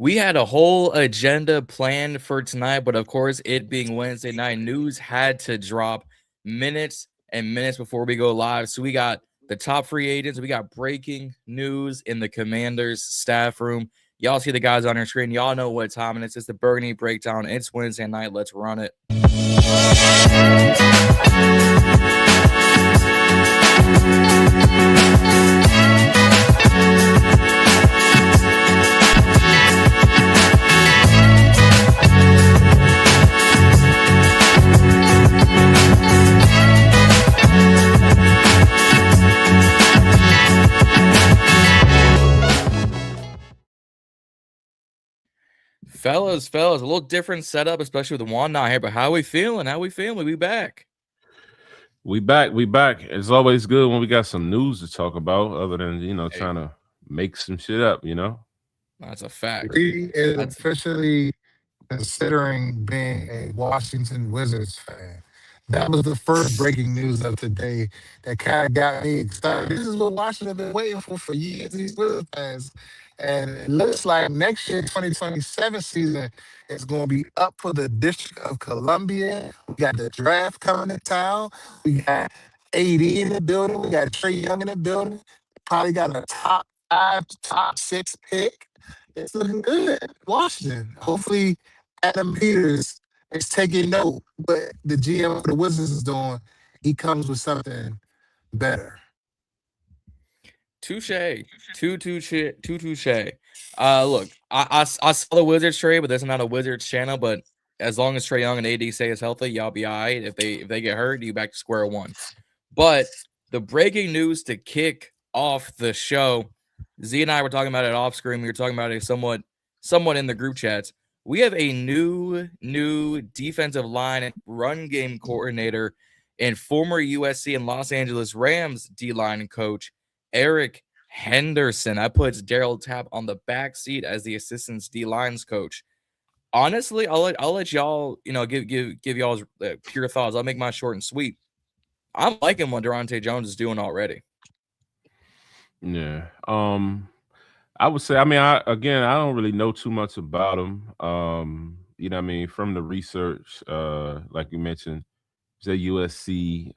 We had a whole agenda planned for tonight, but of course, it being Wednesday night, news had to drop minutes and minutes before we go live. So we got the top free agents. We got breaking news in the Commanders staff room. Y'all see the guys on your screen. Y'all know what time it is. It's the Burgundy Breakdown. It's Wednesday night. Let's run it. Fellas, a little different setup, especially with Juan not here. But how we feeling? We back. We back. It's always good when we got some news to talk about, other than trying to make some shit up. That's a fact. He is officially considering being a Washington Wizards fan. That was the first breaking news of today that kind of got me excited. This is what Washington been waiting for years, these Wizards fans. And it looks like next year, 2027 season, is going to be up for the District of Columbia. We got the draft coming to town. We got AD in the building. We got Trey Young in the building. Probably got a top 5, top 6 pick. It's looking good. Washington. Hopefully, Adam Peters is taking note what the GM of the Wizards is doing. He comes with something better. Touche. Look, I saw the Wizards trade, but this is not a Wizards channel. But as long as Trey Young and AD stay healthy, y'all be all right. If they get hurt, you back to square one. But the breaking news to kick off the show, Z and I were talking about it off screen. We were talking about it somewhat in the group chats. We have a new defensive line and run game coordinator and former USC and Los Angeles Rams DLine coach, Eric Henderson. I put Darryl Tapp on the back seat as the assistant D-lines coach. Honestly, I'll let y'all, give y'all's pure thoughts. I'll make mine short and sweet. I'm liking what Durante Jones is doing already. Yeah. I would say, I don't really know too much about him. From the research, like you mentioned, he's at USC,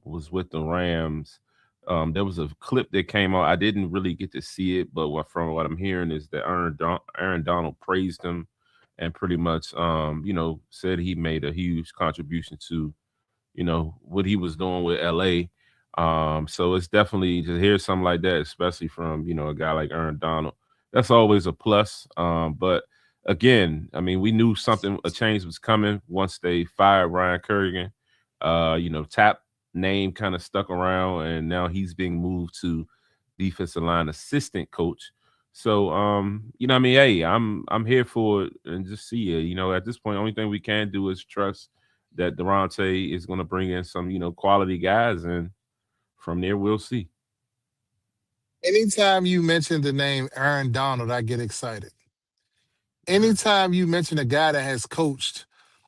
was with the Rams. There was a clip that came out. I didn't really get to see it, but from what I'm hearing is that Aaron Donald praised him and pretty much, said he made a huge contribution to, what he was doing with LA. So it's definitely to hear something like that, especially from, a guy like Aaron Donald. That's always a plus. But again, we knew a change was coming once they fired Ryan Kerrigan. Tapp name kind of stuck around, and now he's being moved to defensive line assistant coach. So hey, I'm here for it and just see it. At this point, the only thing we can do is trust that Durante is going to bring in some quality guys, and from there we'll see. Anytime you mention the name Aaron Donald, I get excited. Anytime you mention a guy that has coached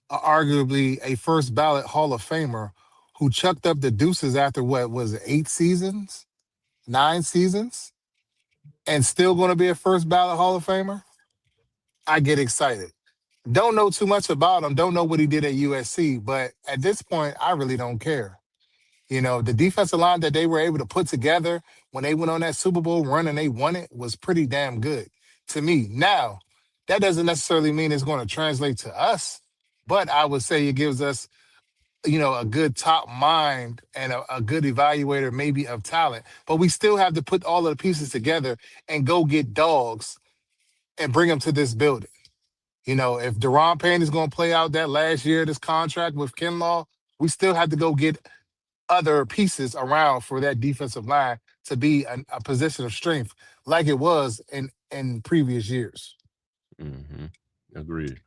arguably a first ballot Hall of Famer who chucked up the deuces after what was it, 8 seasons, 9 seasons, and still going to be a first ballot Hall of Famer, I get excited. Don't know too much about him. Don't know what he did at USC, but at this point, I really don't care. The defensive line that they were able to put together when they went on that Super Bowl run and they won it was pretty damn good to me. Now, that doesn't necessarily mean it's going to translate to us, but I would say it gives us, a good top mind and a good evaluator maybe of talent. But we still have to put all of the pieces together and go get dogs and bring them to this building. If Deron Payne is going to play out that last year of this contract with Kinlaw, we still have to go get other pieces around for that defensive line to be a position of strength like it was in previous years. Mm-hmm. Agreed.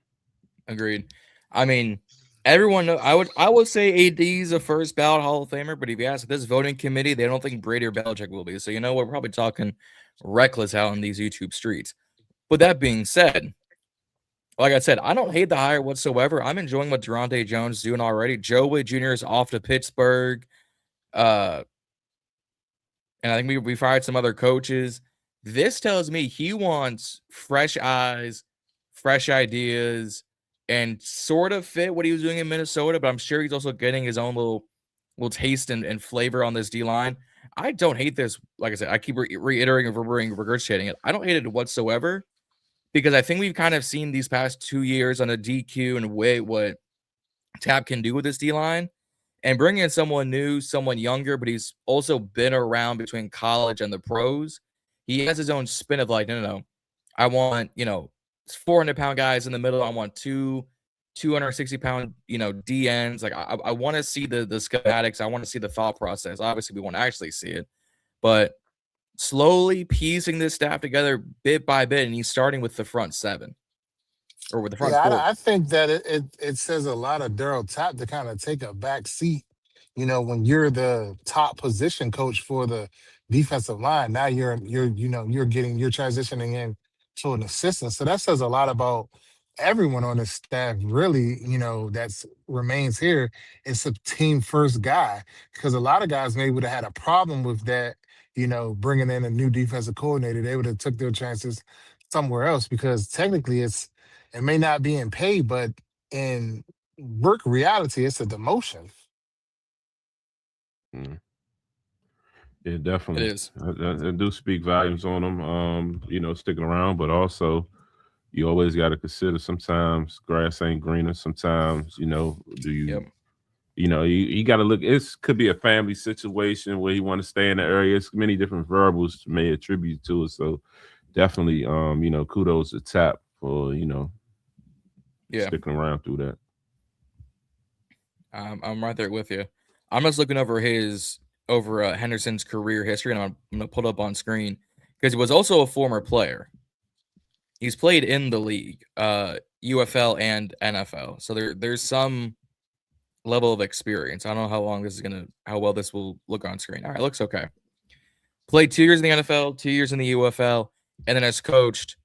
Everyone knows, I would say AD is a first ballot Hall of Famer, but if you ask this voting committee, they don't think Brady or Belichick will be. So we're probably talking reckless out in these YouTube streets. But that being said, like I said, I don't hate the hire whatsoever. I'm enjoying what Durante Jones is doing already. Joe Witt Jr. is off to Pittsburgh. And I think we fired some other coaches. This tells me he wants fresh eyes, fresh ideas, and sort of fit what he was doing in Minnesota, but I'm sure he's also getting his own little taste and flavor on this D-line. I don't hate this. Like I said, I keep reiterating and regurgitating it. I don't hate it whatsoever because I think we've kind of seen these past 2 years on a DQ and what Tapp can do with this D-line. And bringing in someone new, someone younger, but he's also been around between college and the pros. He has his own spin of like, no. I want, 400-pound guys in the middle. I want 260-pound, DNs. Like, I want to see the schematics. I want to see the thought process. Obviously, we want to actually see it. But slowly piecing this staff together bit by bit, and he's starting with the front seven. Or with the front four. I think that it says a lot of Darryl Tapp to kind of take a back seat. When you're the top position coach for the defensive line, now you're transitioning in to an assistant. So that says a lot about everyone on the staff. Really, that's remains here. It's a team first guy because a lot of guys maybe would have had a problem with that. Bringing in a new defensive coordinator, they would have took their chances somewhere else because technically it may not be in pay, but in work reality, it's a demotion. Yeah, definitely. It is. I do speak volumes on them, sticking around, but also you always got to consider sometimes grass ain't greener. Sometimes, do you, you got to look, it could be a family situation where you want to stay in the area. It's many different variables may attribute to it. So definitely, kudos to Tapp for, sticking around through that. I'm right there with you. I'm just looking over Henderson's career history, and I'm going to put it up on screen because he was also a former player. He's played in the league, UFL and NFL. So there's some level of experience. I don't know how well this will look on screen. All right, looks okay. Played 2 years in the NFL, 2 years in the UFL, and then has coached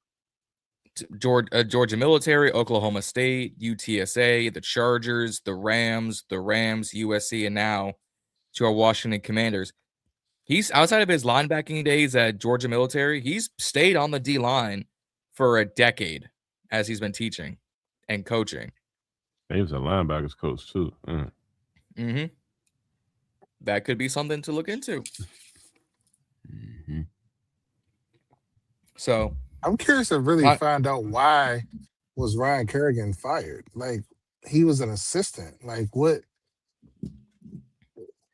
Georgia Military, Oklahoma State, UTSA, the Chargers, the Rams, USC, and now to our Washington Commanders. He's outside of his linebacking days at Georgia Military, he's stayed on the D-line for a decade as he's been teaching and coaching. He was a linebackers coach too. Mm-hmm. That could be something to look into. Mm-hmm. So I'm curious to really find out why was Ryan Kerrigan fired. Like he was an assistant. Like what?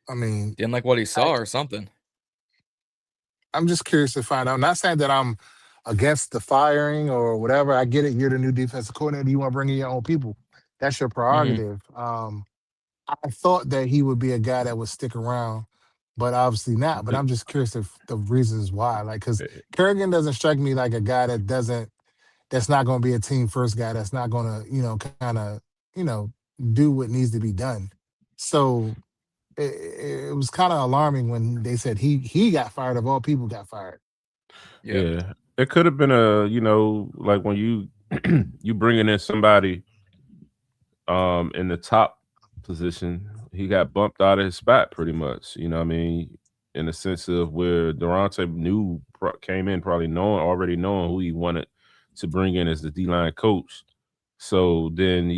I mean, didn't like what he saw or something. I'm just curious to find out. I'm not saying that I'm against the firing or whatever. I get it. You're the new defensive coordinator. You want to bring in your own people. That's your prerogative. Mm-hmm. I thought that he would be a guy that would stick around, but obviously not. But I'm just curious if the reasons why. Like, because Kerrigan doesn't strike me like a guy that's not going to be a team first guy. That's not going to, do what needs to be done. So it was kind of alarming when they said he got fired. Of all people, got fired. Yeah. It could have been like when you bringing in somebody in the top position, he got bumped out of his spot pretty much. You know what I mean? In the sense of where Durante came in probably already knowing who he wanted to bring in as the D-line coach. So then,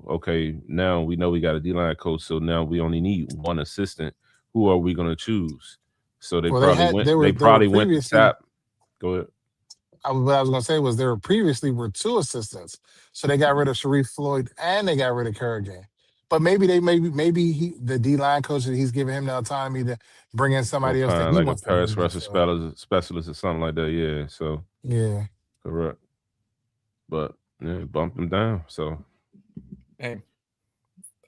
okay, now we know we got a D-line coach, so now we only need one assistant. Who are we going to choose? So they probably went to Tapp. Go ahead. What I was going to say was there previously were two assistants. So they got rid of Sharif Floyd and they got rid of Kerrigan. But maybe the D-line coach, he's giving him the autonomy to bring in somebody else that he wants to pass rusher specialist or something like that. Yeah. So yeah, correct. But yeah, bumped him down. So hey,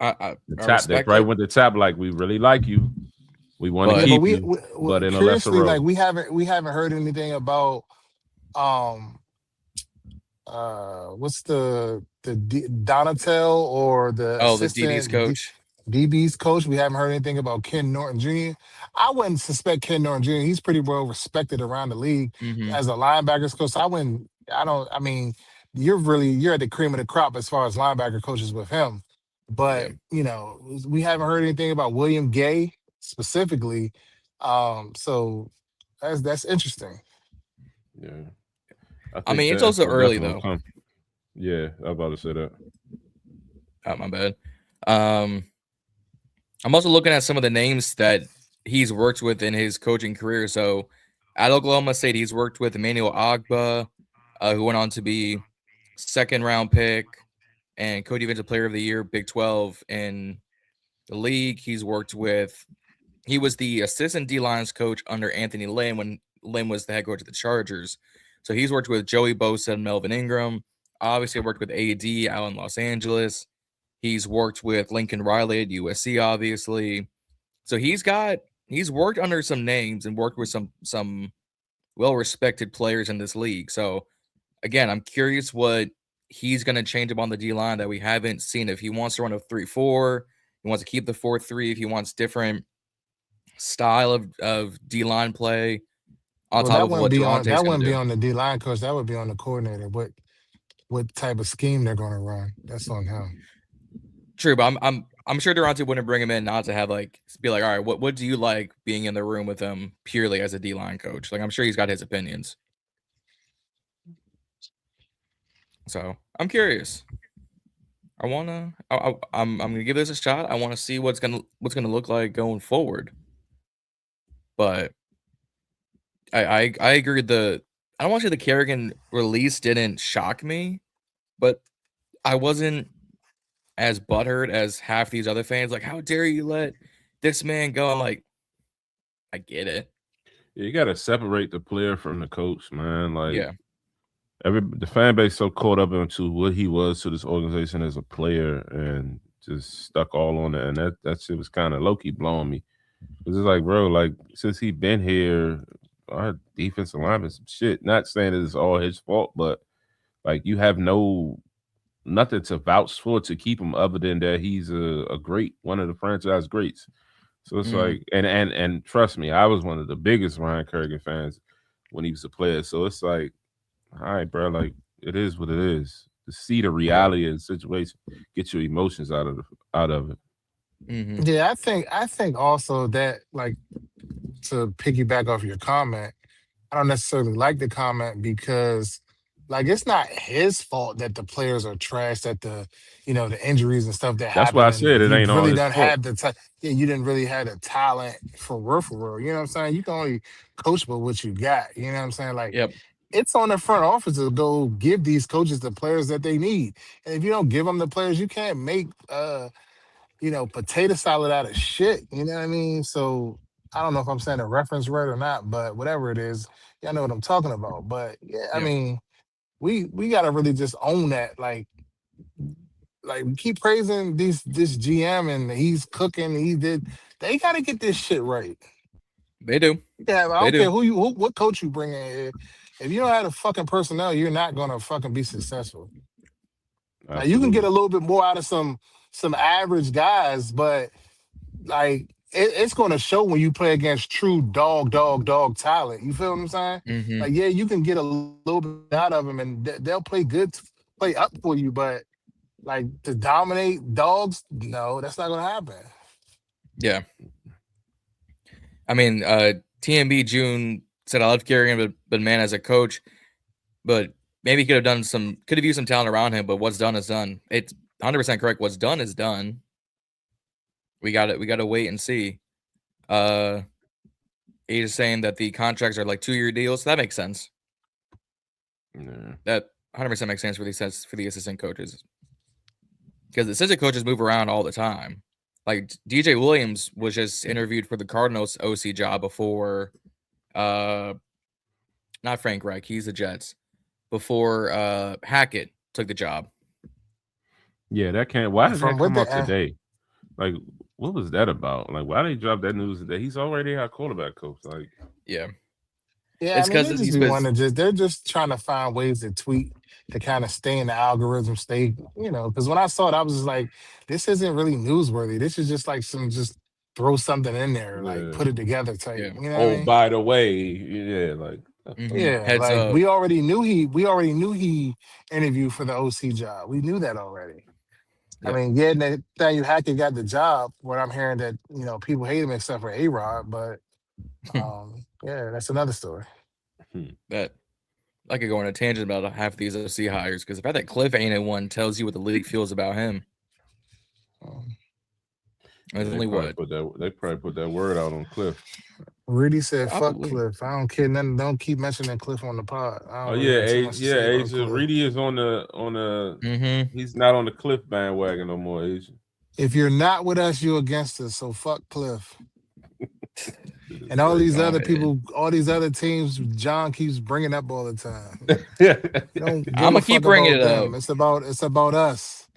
they probably went to Tapp like, we really like you. We want to keep you, but in a lesser role. Like we haven't heard anything about what's the Donatel or the DB's coach. DB's coach. We haven't heard anything about Ken Norton Jr. I wouldn't suspect Ken Norton Jr. He's pretty well respected around the league as a linebackers coach. You're at the cream of the crop as far as linebacker coaches with him. But we haven't heard anything about William Gay specifically. So that's interesting. Yeah. I mean, it's that also info early definitely though. Yeah, I was about to say that. Oh, my bad. I'm also looking at some of the names that he's worked with in his coaching career. So at Oklahoma State, he's worked with Emmanuel Agba, who went on to be second-round pick and co-defensive player of the year, Big 12 in the league. He was the assistant D-lines coach under Anthony Lynn when Lynn was the head coach of the Chargers. So he's worked with Joey Bosa and Melvin Ingram. Obviously worked with AD out in Los Angeles. He's worked with Lincoln Riley at USC, obviously. So he's worked under some names and worked with some well-respected players in this league. So again, I'm curious what he's going to change up on the D-line that we haven't seen. If he wants to run a 3-4, he wants to keep the 4-3, if he wants different style of D-line play on top of what Durante's that going wouldn't to be do. on the D line coach. That would be on the coordinator. What type of scheme they're going to run? That's on him. True, but I'm sure Durante wouldn't bring him in not to have be like, all right, what do you like being in the room with him purely as a D-line coach? Like, I'm sure he's got his opinions. So I'm curious. I'm gonna give this a shot. I want to see what's gonna look like going forward. But I agree. I don't want to say the Kerrigan release didn't shock me, but I wasn't as butthurt as half these other fans. Like, how dare you let this man go? I'm like, I get it. Yeah, you got to separate the player from the coach, man. Like, Yeah. the fan base so caught up into what he was to this organization as a player and just stuck all on it. And that shit was kind of low-key blowing me. It's just like, bro, like, since he been here, our defensive lineman some shit. Not saying that it's all his fault, but like, you have nothing to vouch for to keep him other than that he's a great, one of the franchise greats. So it's like, and trust me, I was one of the biggest Ryan Kerrigan fans when he was a player. So it's like, all right, bro, like, it is what it is. To see the reality of the situation, get your emotions out of it. Mm-hmm. Yeah, I think also that, like, to piggyback off your comment, I don't necessarily like the comment because, like, it's not his fault that the players are trash, that the injuries and stuff that That's why happen, I and said it you ain't all really his don't fault. have you didn't really have the talent for real, for real. You know what I'm saying? You can only coach with what you got. You know what I'm saying? Like, Yep. it's on the front office to go give these coaches the players that they need. And if you don't give them the players, you can't make potato salad out of shit. You know what I mean? So I don't know if I'm saying a reference right or not, but whatever it is, y'all know what I'm talking about. But yeah, I Yep. mean, we gotta really just own that. Like we keep praising this GM and he's cooking. They gotta get this shit right. They do. Yeah, I They don't care do. what coach you bring in here. If you don't have the fucking personnel, you're not gonna fucking be successful. Now you can get Absolutely. a little bit more out of some average guys, but like it's going to show when you play against true dog talent. You feel what I'm saying? Mm-hmm. Like, yeah, you can get a little bit out of them, and they'll play good, play up for you. But like to dominate dogs, no, that's not going to happen. Yeah. I mean, TMB June said I love Kerrigan, but man, as a coach, but maybe he could have used some talent around him. But what's done is done. It's 100% correct. What's done is done. We got to wait and see. He's saying that the contracts are like 2-year deals. So that makes sense. Yeah. That 100% makes sense for the assistant coaches, because the assistant coaches move around all the time. Like DJ Williams was just interviewed for the Cardinals OC job before, not Frank Reich, he's the Jets, before Hackett took the job. Yeah, that can't. Why did From that what come the out today? Like, what was that about? Like, why they drop that news today? He's already our quarterback coach. Like, Yeah, yeah, it's I mean, because they of just these. be wanting to they're just trying to find ways to tweak to kind of stay in the algorithm, because when I saw it, I was just like, this isn't really newsworthy. This is just like just throw something in there, like yeah. put it together type. Yeah. You know what I Oh, mean? by the way, yeah, like, Yeah, Heads like up. we already knew he interviewed for the OC job. We knew that already. I Yep. mean, yeah, Nathaniel Hackett got the job. What I'm hearing that people hate him except for A-Rod, but yeah, that's another story. That I could go on a tangent about half of these OC hires because the fact that Cliff ain't at one tells you what the league feels about him. There's only what? They probably put that word out on Cliff. Rudy said, Probably. "Fuck Cliff. I don't care nothing. Don't keep mentioning Cliff on the pod." I don't Oh really yeah, have too much to say about Asia. Cliff. Reedy is on the. He's not on the Cliff bandwagon no more, Asia. If you're not with us, you're against us. So fuck Cliff. And all these other people, all these other teams, John keeps bringing up all the time. Don't give I'm a gonna keep fuck bringing about it them. up. It's about us.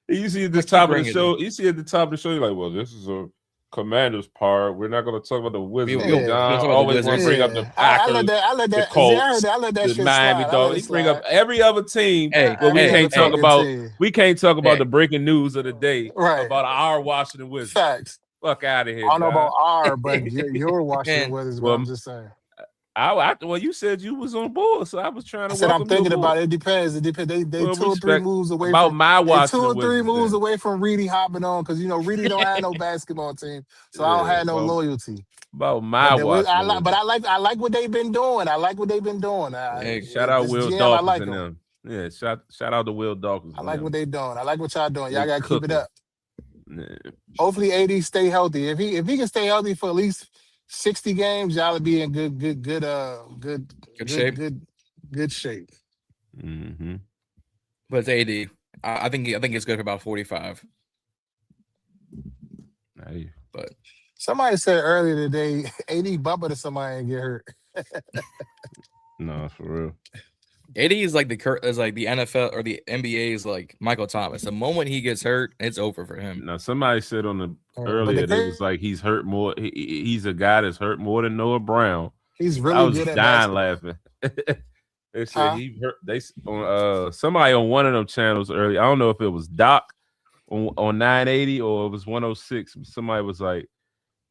You see at the top of the show. You see at the top of the show. You're like, well, this is a Commander's part. We're not going to talk about the Wizards. John always want to bring up the Packers, the Colts, the Miami Dolphins. He bring up every other team, but we can't talk about. We can't talk about the breaking news of the day about our Washington Wizards. Facts. Fuck out of here. I don't know about our, but you're Washington Wizards. But I'm just saying. Well, you said you was on board, so I was trying to. I said I'm thinking about it. It depends. It depends. They 2 or 3 moves away about from my Washington 2 or 3 Wizards, moves away from Reedy hopping on because Reedy don't have no basketball team, so I don't have no loyalty. About my Washington, but I like what they've been doing. I like what they've been doing. Shout out Will Dawkins and them. Yeah, shout out to Will Dawkins. I like what they doing. I like what y'all doing. Y'all gotta keep it up. Hopefully AD stay healthy. If he can stay healthy for at least 60 games, y'all will be in good shape. Good shape. Mm-hmm. But it's AD. I think it's good for about 45. Hey. But somebody said earlier today, AD bumper to somebody and get hurt. No, for real. AD is like the NFL or the NBA is like Michael Thomas. The moment he gets hurt, it's over for him. Now, somebody said on the earlier that it was like he's hurt more. He's a guy that's hurt more than Noah Brown. He's really good at dying laughing. They said he hurt. They somebody on one of them channels earlier. I don't know if it was Doc on 980 or it was 106. Somebody was like,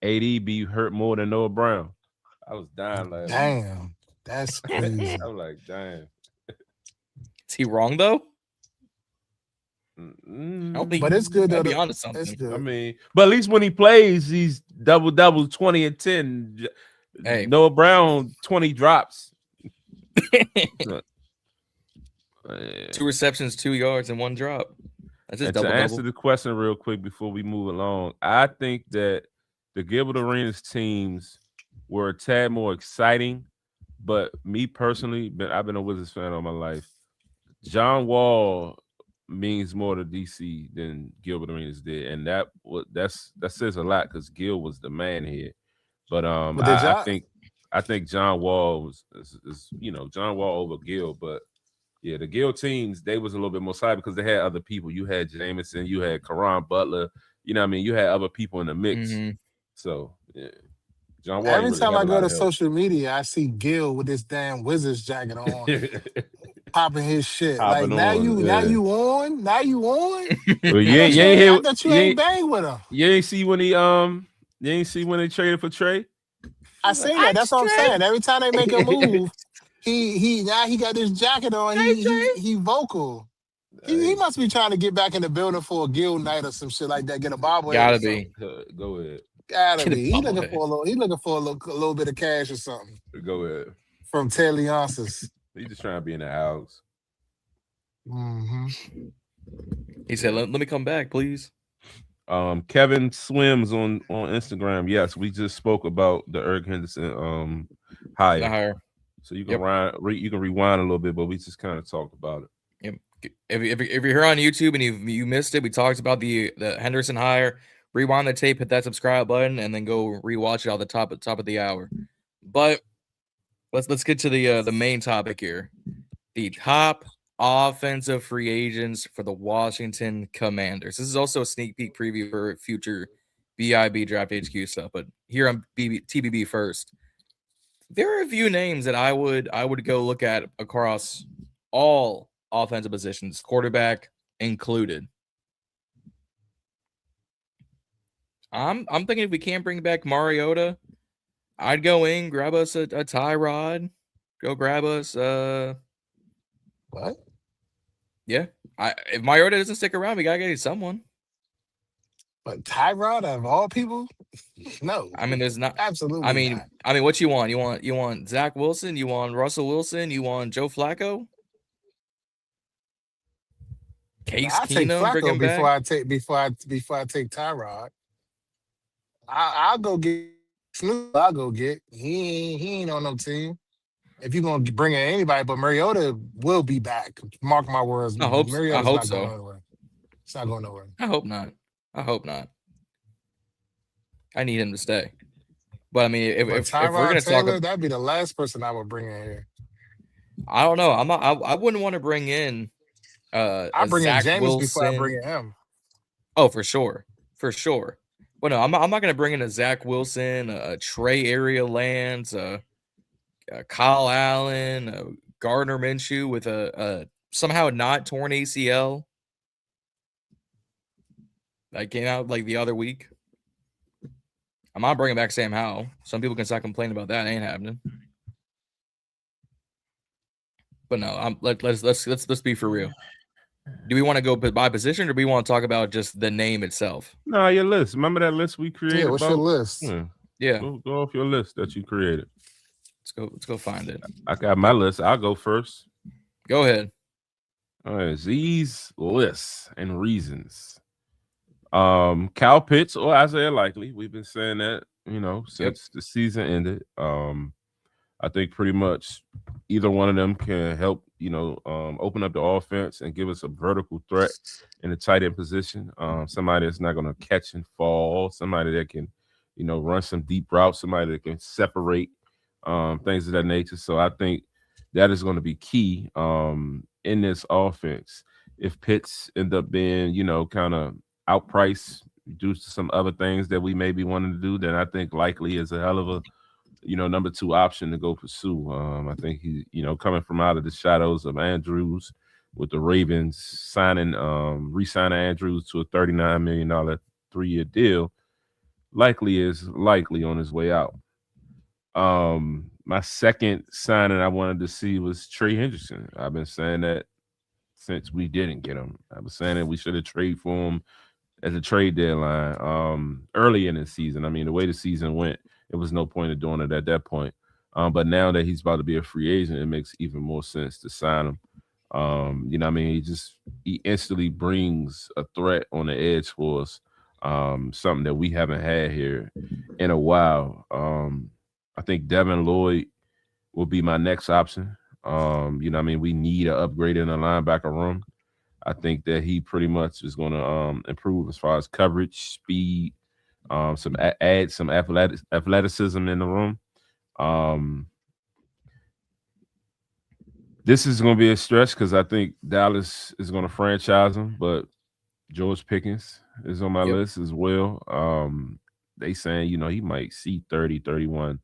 AD be hurt more than Noah Brown. I was dying laughing. Damn, that's crazy. I was like, damn. Is he wrong though? But it's good though. Be honest, something. It's good. I mean, but at least when he plays, he's double 20 and 10. Hey, Noah Brown 20 drops. 2 receptions, 2 yards, and 1 drop. That's just double. To answer the question real quick before we move along, I think that the Gilbert Arenas teams were a tad more exciting, but me personally, I've been a Wizards fan all my life. John Wall means more to DC than Gilbert Arenas did, and that says a lot because Gil was the man here. But I think John Wall is John Wall over Gil, but yeah, the Gil teams, they was a little bit more side because they had other people. You had Jameson, you had Caron Butler, you know what I mean? You had other people in the mix. Mm-hmm. So yeah. John Wall Every time I go to social media, I see Gil with this damn Wizards jacket on, popping his shit. Popping now on, you on. Well, I thought you ain't bang with him. You ain't see when they traded for Trey? I seen that. That's what I'm saying. Every time they make a move, he got this jacket on. He vocal. He must be trying to get back in the building for a Gil night or some shit like that. Get a bobblehead. Gotta be. Go ahead. Gotta be. He looking for a little bit of cash or something. Go ahead. From Ted Leonsis. He just trying to be in the house. Mm-hmm. He said, "Let me come back, please." Kevin Swims on Instagram. Yes, we just spoke about the Eric Henderson hire. So you can rewind a little bit, but we just kind of talked about it. Yep. If you're here on YouTube and you missed it, we talked about the Henderson hire. Rewind the tape, hit that subscribe button, and then go rewatch it all the top of the hour. But let's get to the main topic here. The top offensive free agents for the Washington Commanders. This is also a sneak peek preview for future BIB Draft HQ stuff, but here on TBB first. There are a few names that I would go look at across all offensive positions, quarterback included. I'm thinking if we can't bring back Mariota, I'd go in, grab us a Tyrod, go grab us what? Yeah. If Mariota doesn't stick around, we gotta get someone. But Tyrod, of all people, no. I mean, there's not. Absolutely not. I mean, what you want? You want Zach Wilson? You want Russell Wilson? You want Joe Flacco? Case I take Keenum, bring Flacco him back. before I take Tyrod. I'll go get Snoop. I'll go get. He ain't on no team. If you're gonna bring in anybody, but Mariota will be back. Mark my words. I hope Mariota's not so. going nowhere. It's not going nowhere. I hope not. I need him to stay. But I mean, if we're gonna Taylor, talk, that'd be the last person I would bring in here. I don't know. I wouldn't want to bring in. I bring Zach in James Wilson. before I bring in him. Oh, for sure. But no, I'm not going to bring in a Zach Wilson, a Trey Area Lance, Kyle Allen, Gardner Minshew with a somehow not torn ACL that came out like the other week. I'm not bringing back Sam Howell. Some people can start complaining about that. It ain't happening. But no, let's be for real. Do we want to go by position, or do we want to talk about just the name itself? No, your list. Remember that list we created? Yeah, what's your list? Yeah. Go off your list that you created. Let's go find it. I got my list. I'll go first. Go ahead. All right, Z's lists and reasons. Kyle Pitts or Isaiah Likely. We've been saying that, since the season ended. I think pretty much either one of them can help, open up the offense and give us a vertical threat in a tight end position. Somebody that's not going to catch and fall, somebody that can, run some deep routes, somebody that can separate, things of that nature. So I think that is going to be key in this offense. If Pitts end up being, kind of outpriced due to some other things that we may be wanting to do, then I think Likely is a hell of a number 2 option to go pursue. I think he, coming from out of the shadows of Andrews with the Ravens signing, re-signing Andrews to a $39 million 3-year deal, Likely is likely on his way out. My second signing I wanted to see was Trey Henderson. I've been saying that since we didn't get him. I was saying that we should have traded for him at the trade deadline early in the season. I mean, the way the season went, it was no point in doing it at that point. But now that he's about to be a free agent, it makes even more sense to sign him. He instantly brings a threat on the edge for us, something that we haven't had here in a while. I think Devin Lloyd will be my next option. We need an upgrade in the linebacker room. I think that he pretty much is going to improve as far as coverage, speed, some athleticism in the room. This is going to be a stretch because I think Dallas is going to franchise him, but George Pickens is on my list as well. They saying, he might see 30, 31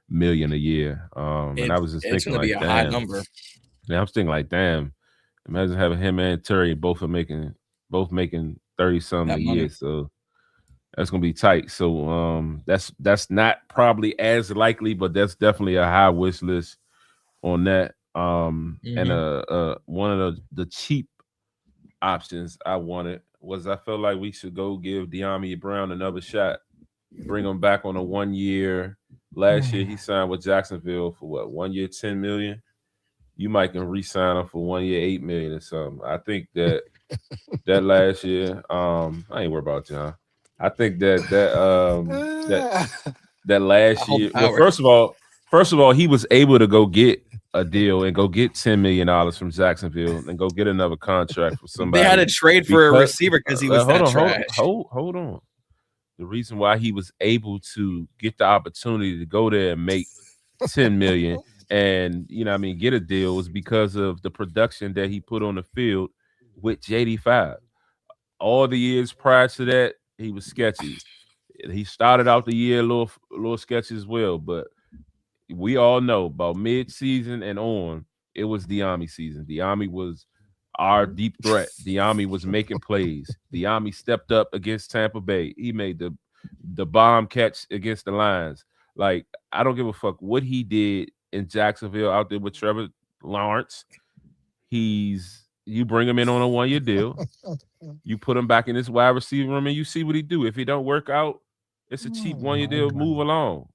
million a year. And I was just thinking like, damn, high number. Yeah, I was thinking like, damn, imagine having him and Terry both making 30 something a year. So that's gonna be tight. So that's not probably as likely, but that's definitely a high wish list on that. And one of the cheap options I wanted was I felt like we should go give Deami Brown another shot, bring him back on a 1 year. Last year he signed with Jacksonville for what, 1 year, $10 million. You might can re-sign him for 1 year, $8 million or something. I think that last year, I ain't worried about John. I think that last year. Well, first of all, he was able to go get a deal and go get $10 million from Jacksonville and go get another contract for somebody. They had to trade for a receiver because he was trash. Hold on. The reason why he was able to get the opportunity to go there and make $10 million and get a deal was because of the production that he put on the field with JD5. All the years prior to that, he was sketchy. He started out the year a little sketchy as well, but we all know about mid-season and on, it was Deami season. Deami was our deep threat. Deami was making plays. Deami stepped up against Tampa Bay. He made the bomb catch against the Lions. Like, I don't give a fuck what he did in Jacksonville out there with Trevor Lawrence. He's You bring him in on a 1-year deal. You put him back in this wide receiver room, and you see what he do. If he don't work out, it's a cheap 1-year deal. Move along.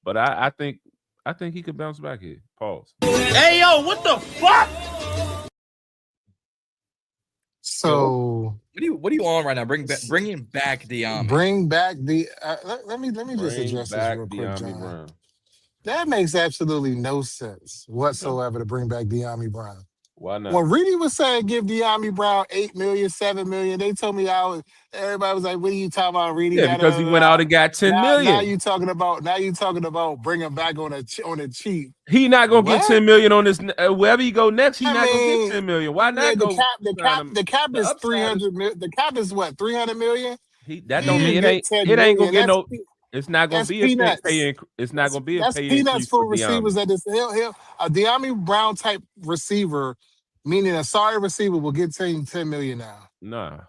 But I think he could bounce back here. Pause. Hey yo, what the fuck? So what are you on right now? Bringing back Deami. Bring back the. Let me just address this real quick, Deami John. Brown. That makes absolutely no sense whatsoever to bring back Deami Brown. Why not? When Reedy was saying give Deami Brown $8 million, $7 million, they told me everybody was like, "What are you talking about, Reedy?" Yeah, because he went out and got $10 million. Now you talking about bringing back on a cheap. He not gonna get $10 million on this. Wherever you go next, he not gonna get $10 million. Why not go? The cap is 300 million. The cap is what, 300 million? That don't mean it ain't gonna get no. It's not gonna be peanuts. It's not gonna be a That's pay peanuts for receivers. Deami. That is a Deami Brown type receiver, meaning a sorry receiver, will get $10 million now.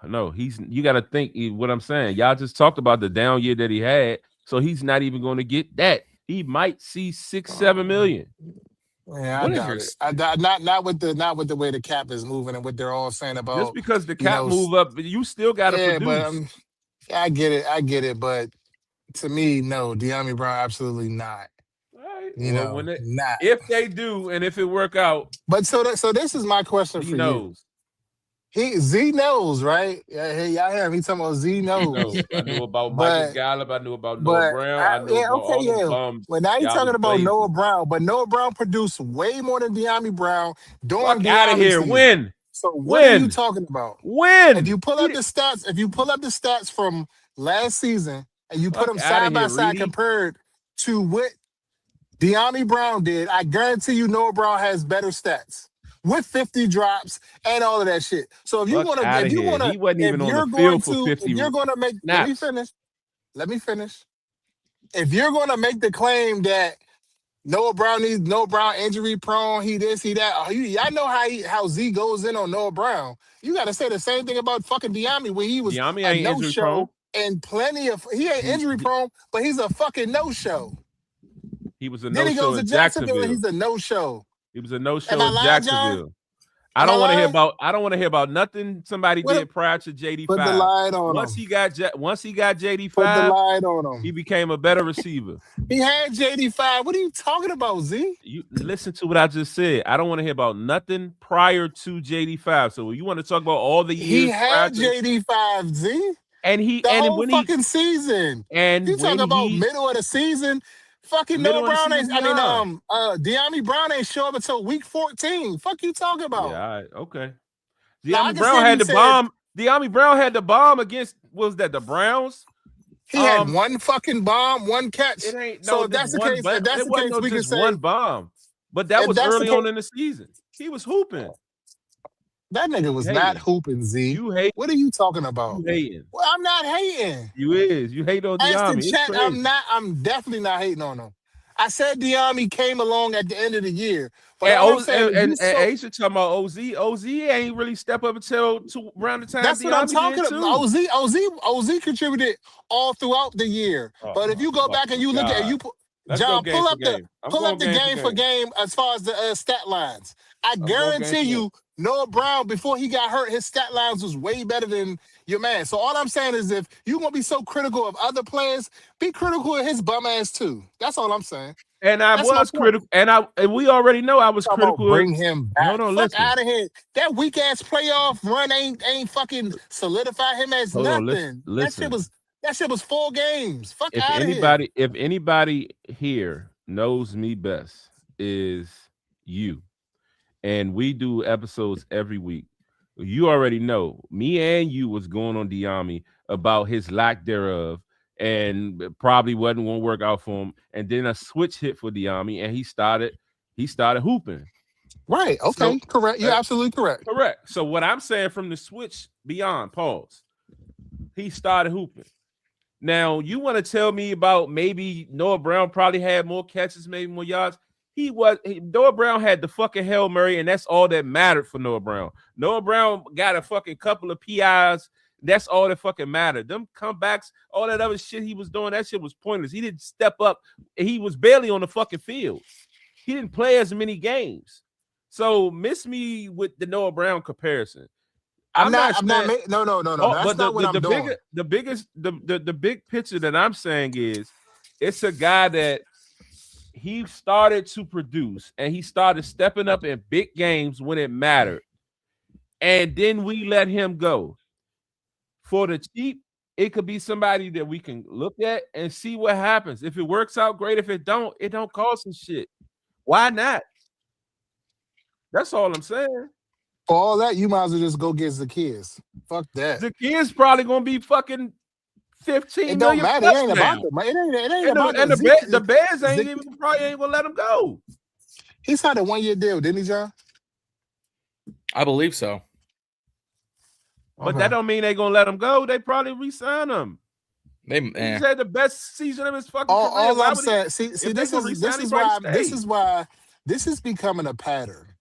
No, you got to think what I'm saying. Y'all just talked about the down year that he had, so he's not even going to get that. He might see $6-7 million. Yeah, I doubt it. Not with the way the cap is moving and what they're all saying about. Just because the cap move up, you still got to produce. But I get it. But to me, no, Deami Brown, absolutely not. Right. Not. If they do, and if it work out. But so this is my question for knows. you. Z knows, right? Yeah, hey, y'all hear him? He talking about Z knows. I knew about Michael Gallup. I knew about Noah Brown. I knew about all the bums. Well, now you're talking about Noah Brown, but Noah Brown produced way more than Deami Brown during Fuck out of here. Season. Win. So what are you talking about? Win. If you pull up the stats from last season and you put them side by side compared to what Deami Brown did, I guarantee you Noah Brown has better stats with 50 drops and all of that shit. So if you want to, he wasn't even on the field for 50. If you're going to make, let me finish. If you're going to make the claim that Noah Brown injury prone, he this, he that, y'all know how Z goes in on Noah Brown. You got to say the same thing about fucking Deami when he was a no-show and he ain't injury prone, but he's a fucking no-show. He was a no-show. Then he goes to Jacksonville and he's a no-show. He was a no-show in Jacksonville. I don't want to hear about nothing somebody did prior to JD5. Put the light on once him. Once he got JD5, put the light on him. He became a better receiver. He had JD5. What are you talking about, Z? You listen to what I just said. I don't want to hear about nothing prior to JD5. So you want to talk about all the years he had JD5, Z. And he the whole fucking season. And you talking about middle of the season? Fucking Noah Brown ain't. Deami Brown ain't show up until week 14. Fuck you talking about? Yeah, all right, okay. Deami Brown had the bomb. Deami Brown had the bomb against. What was that? The Browns. He had one fucking bomb, one catch. It ain't so if that's the case, we can say one bomb. But that was early on in the season. He was hooping. That nigga was not hooping, Z. You hate. What are you talking about? You hating. Well, I'm not hating. You is. You hate on Deami. I'm definitely not hating on him. I said Deami came along at the end of the year. But and Aisha talking about OZ. OZ ain't really step up until around the time. That's what I'm talking about. OZ contributed all throughout the year. But if you go back and you look at John, pull up the game for game as far as the stat lines. I guarantee you, Noah Brown, before he got hurt, his stat lines was way better than your man. So all I'm saying is if you're going to be so critical of other players, be critical of his bum ass too. That's all I'm saying. And I was critical. And we already know I was critical. Bring him back. Fuck out of here. That weak ass playoff run ain't fucking solidify him as nothing. Listen. That shit was 4 games. Fuck out of here. If anybody here knows me best is you. And we do episodes every week. You already know me and you was going on Deami about his lack thereof, and probably wasn't going to work out for him. And then a switch hit for Deami, and he started hooping. Right. Okay. So, correct. You're absolutely correct. Correct. So what I'm saying from the switch beyond pause, he started hooping. Now you want to tell me about maybe Noah Brown probably had more catches, maybe more yards. Noah Brown had the fucking Hail Mary, and that's all that mattered for Noah Brown. Noah Brown got a fucking couple of PIs. That's all that fucking mattered. Them comebacks, all that other shit he was doing, that shit was pointless. He didn't step up. He was barely on the fucking field. He didn't play as many games. So miss me with the Noah Brown comparison. No. That's But not what I'm doing. The big picture that I'm saying is it's a guy that he started to produce and he started stepping up in big games when it mattered. And then we let him go. For the cheap, it could be somebody that we can look at and see what happens. If it works out, great. If it don't cost us shit. Why not? That's all I'm saying. For all that, you might as well just go get Zacchaeus. Fuck that. Zacchaeus probably gonna be fucking 15 It don't million matter. It ain't about the money. It ain't about the Bears probably ain't gonna let him go. He signed a 1-year deal, didn't he, John? I believe so. But that don't mean they gonna let him go. They probably re-sign him. He's had the best season of his fucking career. All I'm saying, see, this is becoming a pattern.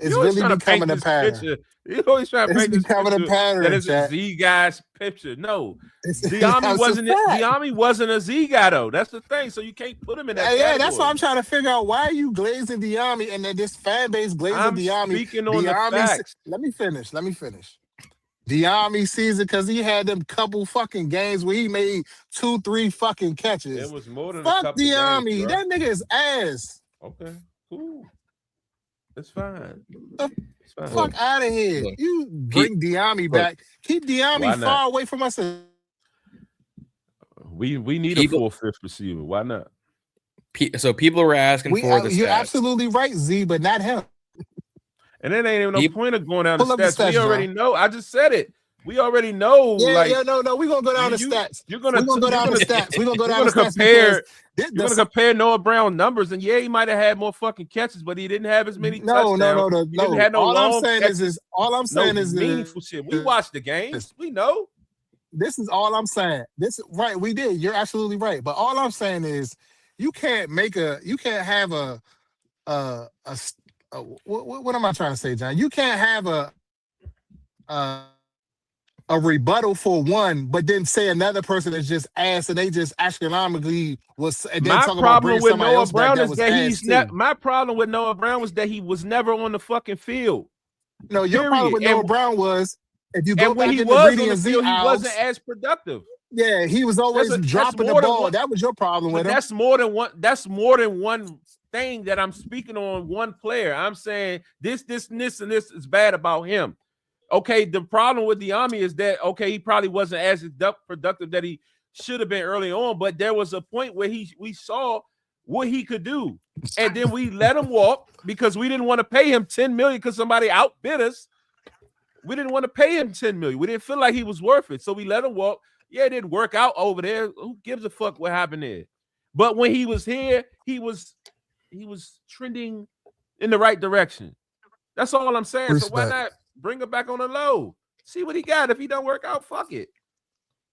It's really becoming a pattern. You always trying to paint this becoming a pattern. That is a Z guy's picture. No, Deami wasn't a Z guy though. That's the thing. So you can't put him in that. Yeah, that's why I'm trying to figure out why are you glazing Deami and then this fan base glazing Deami. Speaking on the facts. Let me finish. Deami season because he had them couple fucking games where he made 2-3 fucking catches. It was more than fuck a couple Deami. games, that nigga is ass. Okay, cool. It's fine. Fuck out of here. Look, you bring Deami back. Keep Deami far away from us. We need a 4th-5th receiver. Why not? So people were asking for the stats. You're absolutely right, Z, but not him. And it ain't even no point of going down the stats. We already John. know. I just said it. We already know. No. We're gonna go down the stats. We're gonna go down the stats. We're gonna go down the stats. You're gonna compare Noah Brown numbers, and he might have had more fucking catches, but he didn't have as many touchdowns. No. He didn't have no all long I'm saying catches, is meaningful shit. We watched the games. We know. This is all I'm saying. Right. We did. You're absolutely right. But all I'm saying is you can't have what am I trying to say, John? You can't have a rebuttal for one, but then say another person is just ass and they just astronomically was. And then My talk problem about with Noah Brown is that my problem with Noah Brown was that he was never on the fucking field. No, your problem with Noah Brown was if you go back in in the Brady and field, Z, he wasn't as productive. Yeah, he was always dropping the ball. That was your problem with him. That's more than one. That's more than one thing that I'm speaking on. One player. I'm saying this, and this is bad about him. Okay, the problem with Deami is that he probably wasn't as productive that he should have been early on, but there was a point where we saw what he could do, and then we let him walk because we didn't want to pay him $10 million because somebody outbid us. We didn't want to pay him $10 million. We didn't feel like he was worth it, so we let him walk. Yeah, it didn't work out over there. Who gives a fuck what happened there? But when he was here, he was trending in the right direction. That's all I'm saying. Respect. So why not bring him back on the low? See what he got. If he don't work out, fuck it.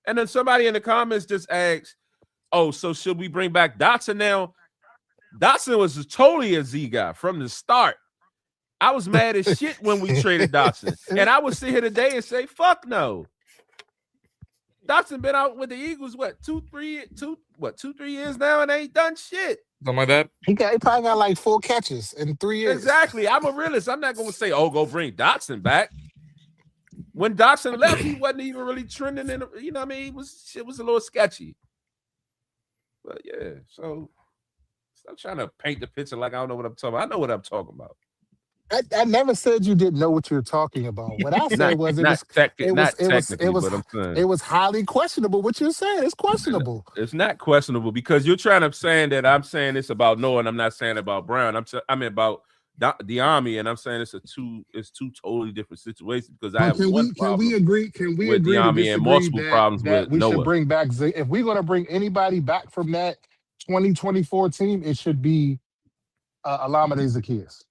And then somebody in the comments just asks, "Oh, so should we bring back Dotson now?" Dotson was totally a Z guy from the start. I was mad as shit when we traded Dotson, and I would sit here today and say, "Fuck no." Dotson been out with the Eagles, 2-3 years now, and ain't done shit. Something like that. He probably got like 4 catches in 3 years. Exactly. I'm a realist. I'm not going to say, go bring Dotson back. When Dotson left, he wasn't even really trending in. You know what I mean? It was a little sketchy. But yeah, so stop trying to paint the picture like I don't know what I'm talking about. I know what I'm talking about. I never said you didn't know what you were talking about. What I said was it was highly questionable. What you're saying is questionable. It's not questionable because you're trying to say that I'm saying this about Noah and I'm not saying about Brown. I mean about Deami, and I'm saying it's two totally different situations because I have one problem. Can we agree with Deami and multiple problems with we Noah. Should bring back if we're going to bring anybody back from that 2024 team, it should be Olamide Zacchaeus.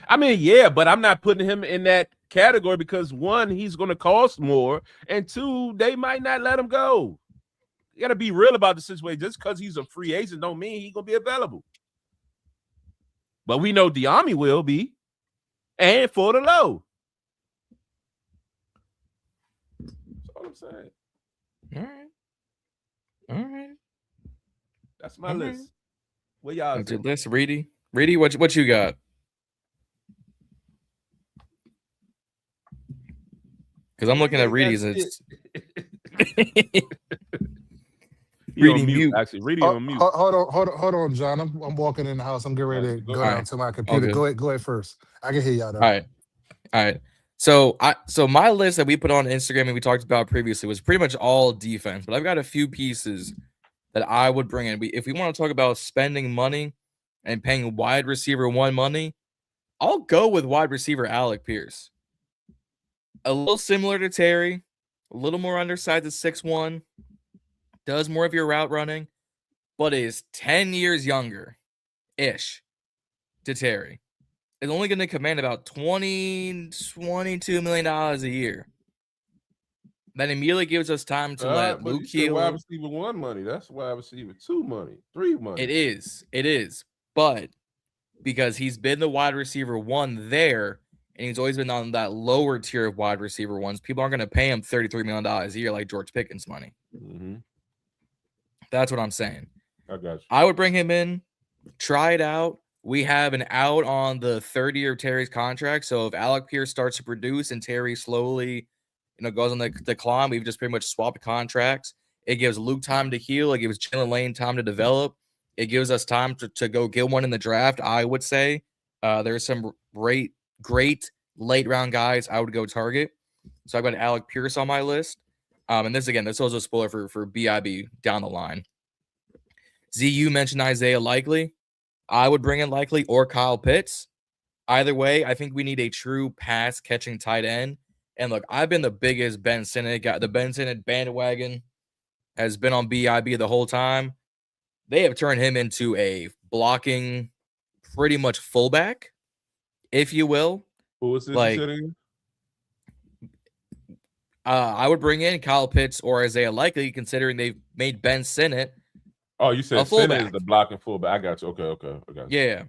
I mean, yeah, but I'm not putting him in that category because one, he's going to cost more, and two, they might not let him go. You got to be real about the situation. Just because he's a free agent don't mean he's going to be available. But we know Deami will be, and for the low. That's all I'm saying. All right. That's my list. What y'all That's do? your list, Reedy. Reedy, what you got? Because I'm looking at Reedy Reedy's. ain't got It's He on Reedy mute, mute. actually. Reedy on mute. Hold on, John. I'm walking in the house. I'm getting ready to Go go ahead. down to my computer. Okay. Go ahead first. I can hear y'all though. All right. So my list that we put on Instagram and we talked about previously was pretty much all defense, but I've got a few pieces that I would bring in. If we want to talk about spending money and paying wide receiver one money, I'll go with wide receiver Alec Pierce. A little similar to Terry, a little more undersized at 6'1", does more of your route running, but is 10 years younger-ish to Terry. Is only going to command about $22 million a year. That immediately gives us time to let Luke Keel. Wide receiver 1 money. That's wide receiver 2 money. 3 money. It is. But because he's been the wide receiver 1 there, and he's always been on that lower tier of wide receiver ones, people aren't going to pay him $33 million a year like George Pickens money. Mm-hmm. That's what I'm saying. I got you. I would bring him in, try it out. We have an out on the third year of Terry's contract. So if Alec Pierce starts to produce and Terry slowly, goes on the decline, we've just pretty much swapped contracts. It gives Luke time to heal. It gives Jalen Lane time to develop. It gives us time to go get one in the draft, I would say. There's some great late round guys I would go target. So I've got Alec Pierce on my list. And this is also a spoiler for BIB down the line. ZU mentioned Isaiah Likely. I would bring in Likely or Kyle Pitts. Either way, I think we need a true pass catching tight end. And look, I've been the biggest Ben Sinnott guy. The Ben Sinnott bandwagon has been on BIB the whole time. They have turned him into a blocking, pretty much fullback, if you will. Who was this sitting? I would bring in Kyle Pitts or Isaiah Likely, considering they've made Ben Sinnott. Oh, you said Sinnott is the blocking fullback. I got you. Okay. I got you. Yeah,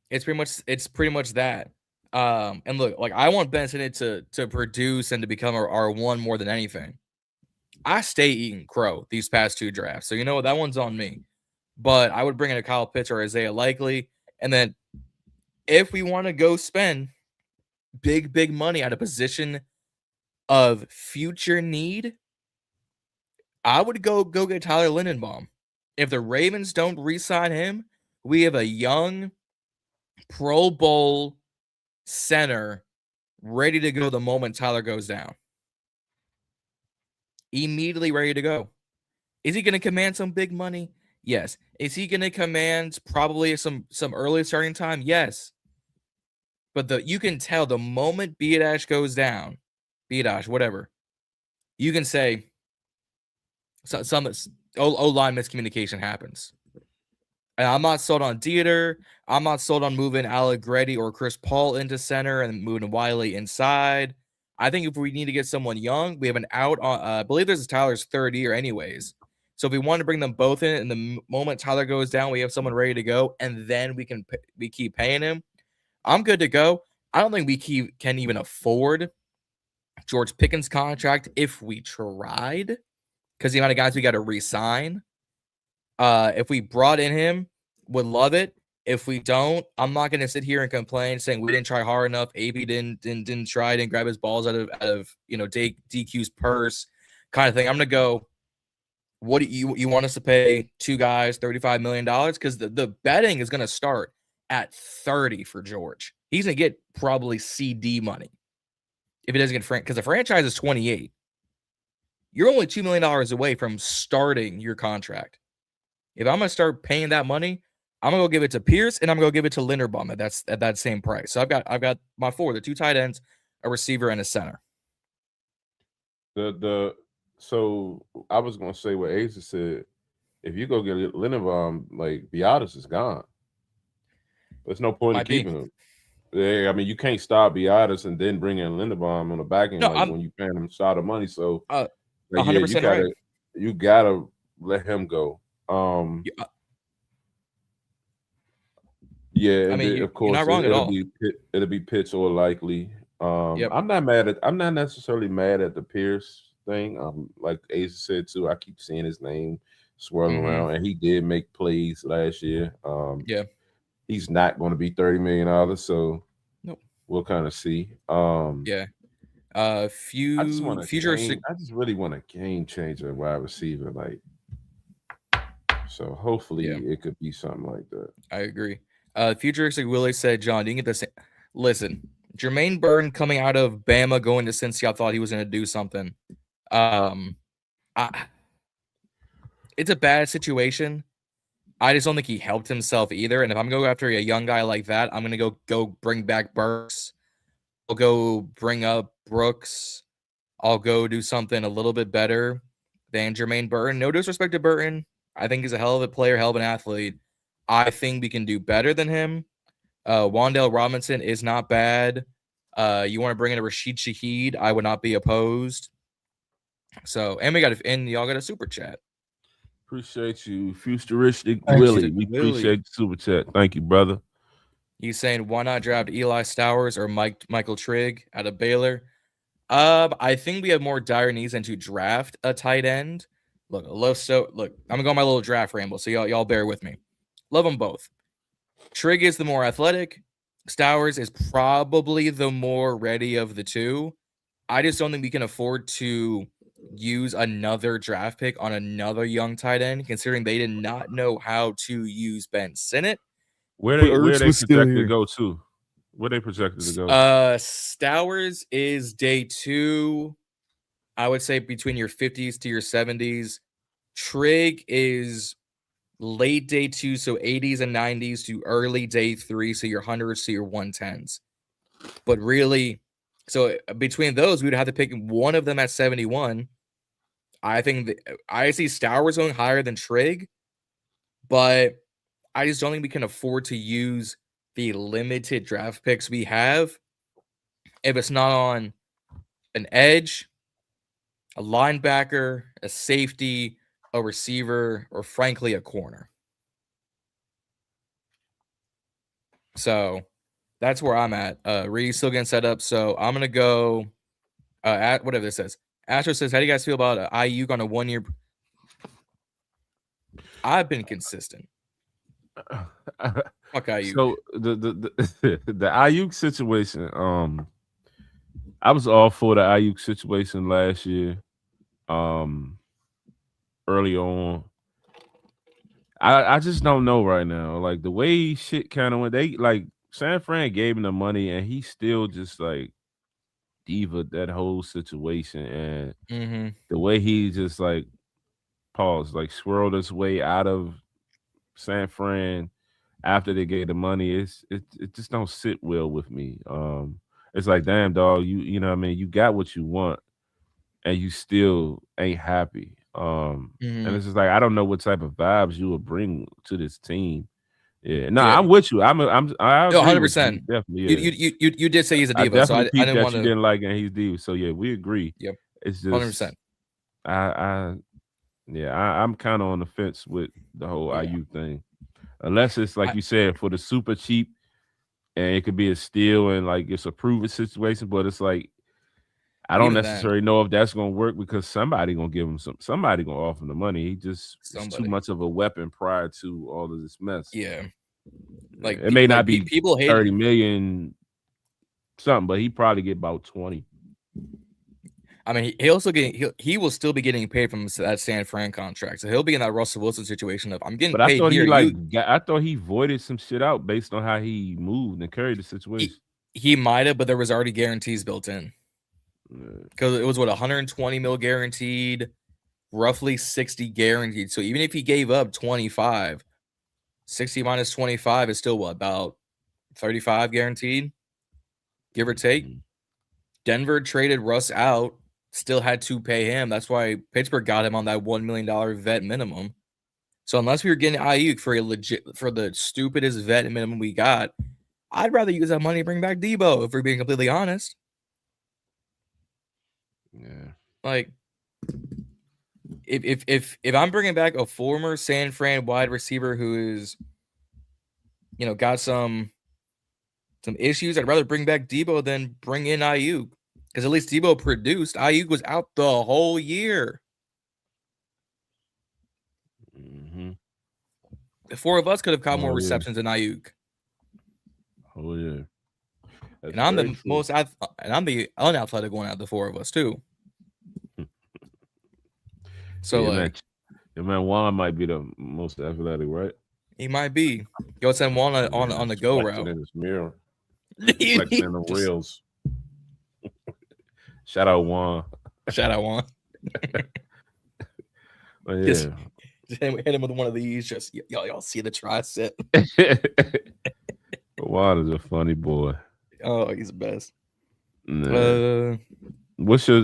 it's pretty much that. And look, like I want Ben Sinnott to produce and to become our one more than anything. I stay eating crow these past 2 drafts, so you know what, that one's on me. But I would bring in a Kyle Pitts or Isaiah Likely, and then if we want to go spend big money at a position of future need, I would go get Tyler Lindenbaum. If the Ravens don't re-sign him, we have a young Pro Bowl center ready to go the moment Tyler goes down. Immediately ready to go. Is he going to command some big money? Yes. Is he going to command probably some early starting time? Yes. But you can tell the moment Biadasz goes down, whatever, you can say some O-line miscommunication happens. And I'm not sold on Dieter. I'm not sold on moving Allegretti or Chris Paul into center and moving Wiley inside. I think if we need to get someone young, we have an out on, I believe this is Tyler's 3rd year anyways. So if we want to bring them both in, and the moment Tyler goes down, we have someone ready to go, and then we keep paying him, I'm good to go. I don't think we can even afford George Pickens' contract if we tried, because the amount of guys we got to re-sign. If we brought in him, would love it. If we don't, I'm not going to sit here and complain saying we didn't try hard enough. AB didn't try, didn't grab his balls out of DQ's purse kind of thing. I'm going to go, what do you want us to pay 2 guys $35 million? Because the betting is going to start at 30 for George. He's going to get probably CD money if he doesn't get because the franchise is 28. You're only $2 million away from starting your contract. If I'm going to start paying that money, I'm going to go give it to Pierce and I'm going to go give it to Linderbaum at that same price. So I've got my 4, the 2 tight ends, a receiver, and a center. So I was going to say what Asa said. If you go get Linderbaum, like Biadasz is gone. There's no point in keeping him. Yeah, I mean, you can't stop Biadasz and then bring in Linderbaum on the back end when you paying him a shot of money. So 100% right. You gotta let him go. Yeah, I mean, of course, you're not wrong at all. It'll be Pitts or Likely. Yep. I'm not necessarily mad at the Pierce thing. Like Asa said too, I keep seeing his name swirling around, and he did make plays last year. Yeah, he's not going to be $30 million, so nope. We'll kind of see. Yeah, I just want a Futuristic. I just really want a game changer wide receiver, like. So hopefully it could be something like that. I agree. Futuristic Willie said, John, you can get this. Listen, Jermaine Burton coming out of Bama going to Cincy, I thought he was going to do something. It's a bad situation. I just don't think he helped himself either. And if I'm going to go after a young guy like that, I'm going to go bring back Burks. I'll go bring up Brooks. I'll go do something a little bit better than Jermaine Burton. No disrespect to Burton. I think he's a hell of a player, hell of an athlete. I think we can do better than him. Wan'Dale Robinson is not bad. You want to bring in a Rashid Shaheed? I would not be opposed. So, and y'all got a super chat. Appreciate you, Futuristic Willie. We appreciate the super chat. Thank you, brother. He's saying, why not draft Eli Stowers or Michael Trigg out of Baylor? I think we have more dire needs than to draft a tight end. Look, I'm gonna go on my little draft ramble, so y'all bear with me. Love them both. Trigg is the more athletic. Stowers is probably the more ready of the two. I just don't think we can afford to use another draft pick on another young tight end, considering they did not know how to use Ben Sinnott. Where they projected to go to? Where they projected to go? Stowers is day 2. I would say between your 50s to your 70s. Trigg is late day 2, so 80s and 90s to early day 3, so your 100s to your 110s. But really, so between those, we would have to pick one of them at 71. I think I see Stowers going higher than Trigg, but I just don't think we can afford to use the limited draft picks we have if it's not on an edge, a linebacker, a safety, a receiver, or frankly, a corner. So that's where I'm at. Reed's still getting set up, so I'm going to go at whatever this says. Astro says, how do you guys feel about Ayuk on a 1-year? I've been consistent. Fuck Ayuk. So the Ayuk situation, I was all for the Ayuk situation last year. Early on, I just don't know right now. Like the way shit kind of went, they like San Fran gave him the money, and he still just like diva that whole situation, and the way he just like swirled his way out of San Fran after they gave the money, it just don't sit well with me. It's like, damn, dog, you know what I mean? You got what you want, and you still ain't happy. And it's just like, I don't know what type of vibes you will bring to this team. Yeah, no, I'm with you. I 100%. Definitely. Yeah. You did say he's a diva, so I didn't want to. You didn't like it, and he's diva. So yeah, we agree. Yep. It's just 100%. I'm kind of on the fence with the whole IU thing, unless it's like you said for the super cheap, and it could be a steal and like it's a proven situation. But it's like I don't necessarily know if that's gonna work because somebody gonna give him somebody gonna offer him the money. He just is too much of a weapon prior to all of this mess. Yeah, like it may not be people hate 30 million something, but he probably get about 20. I mean, he will still be getting paid from that San Fran contract, so he'll be in that Russell Wilson situation of I'm getting paid. But I thought here. I thought he voided some shit out based on how he moved and carried the situation. He might have, but there was already guarantees built in. Because it was 120 mil guaranteed, roughly 60 guaranteed. So even if he gave up 25, 60 minus 25 is still about 35 guaranteed, give or take. Denver traded Russ out, still had to pay him. That's why Pittsburgh got him on that $1 million vet minimum. So unless we were getting Ayuk for the stupidest vet minimum we got, I'd rather use that money to bring back Debo, if we're being completely honest. Yeah. Like, if I'm bringing back a former San Fran wide receiver who is, got some issues, I'd rather bring back Debo than bring in Ayuk, because at least Debo produced. Ayuk was out the whole year. The four of us could have caught more receptions than Ayuk. Oh yeah. And I'm the most and I'm the unathletic one out of the four of us too. So yeah, man Juan might be the most athletic, right? He might be. Go send Juan on the go route. In his mirror. Flexing in the reels. Shout out Juan. Shout out Juan. Yeah. Just hit him with one of these. Just y'all see the tricep. Juan is a funny boy. Oh, he's the best. Nah. What's your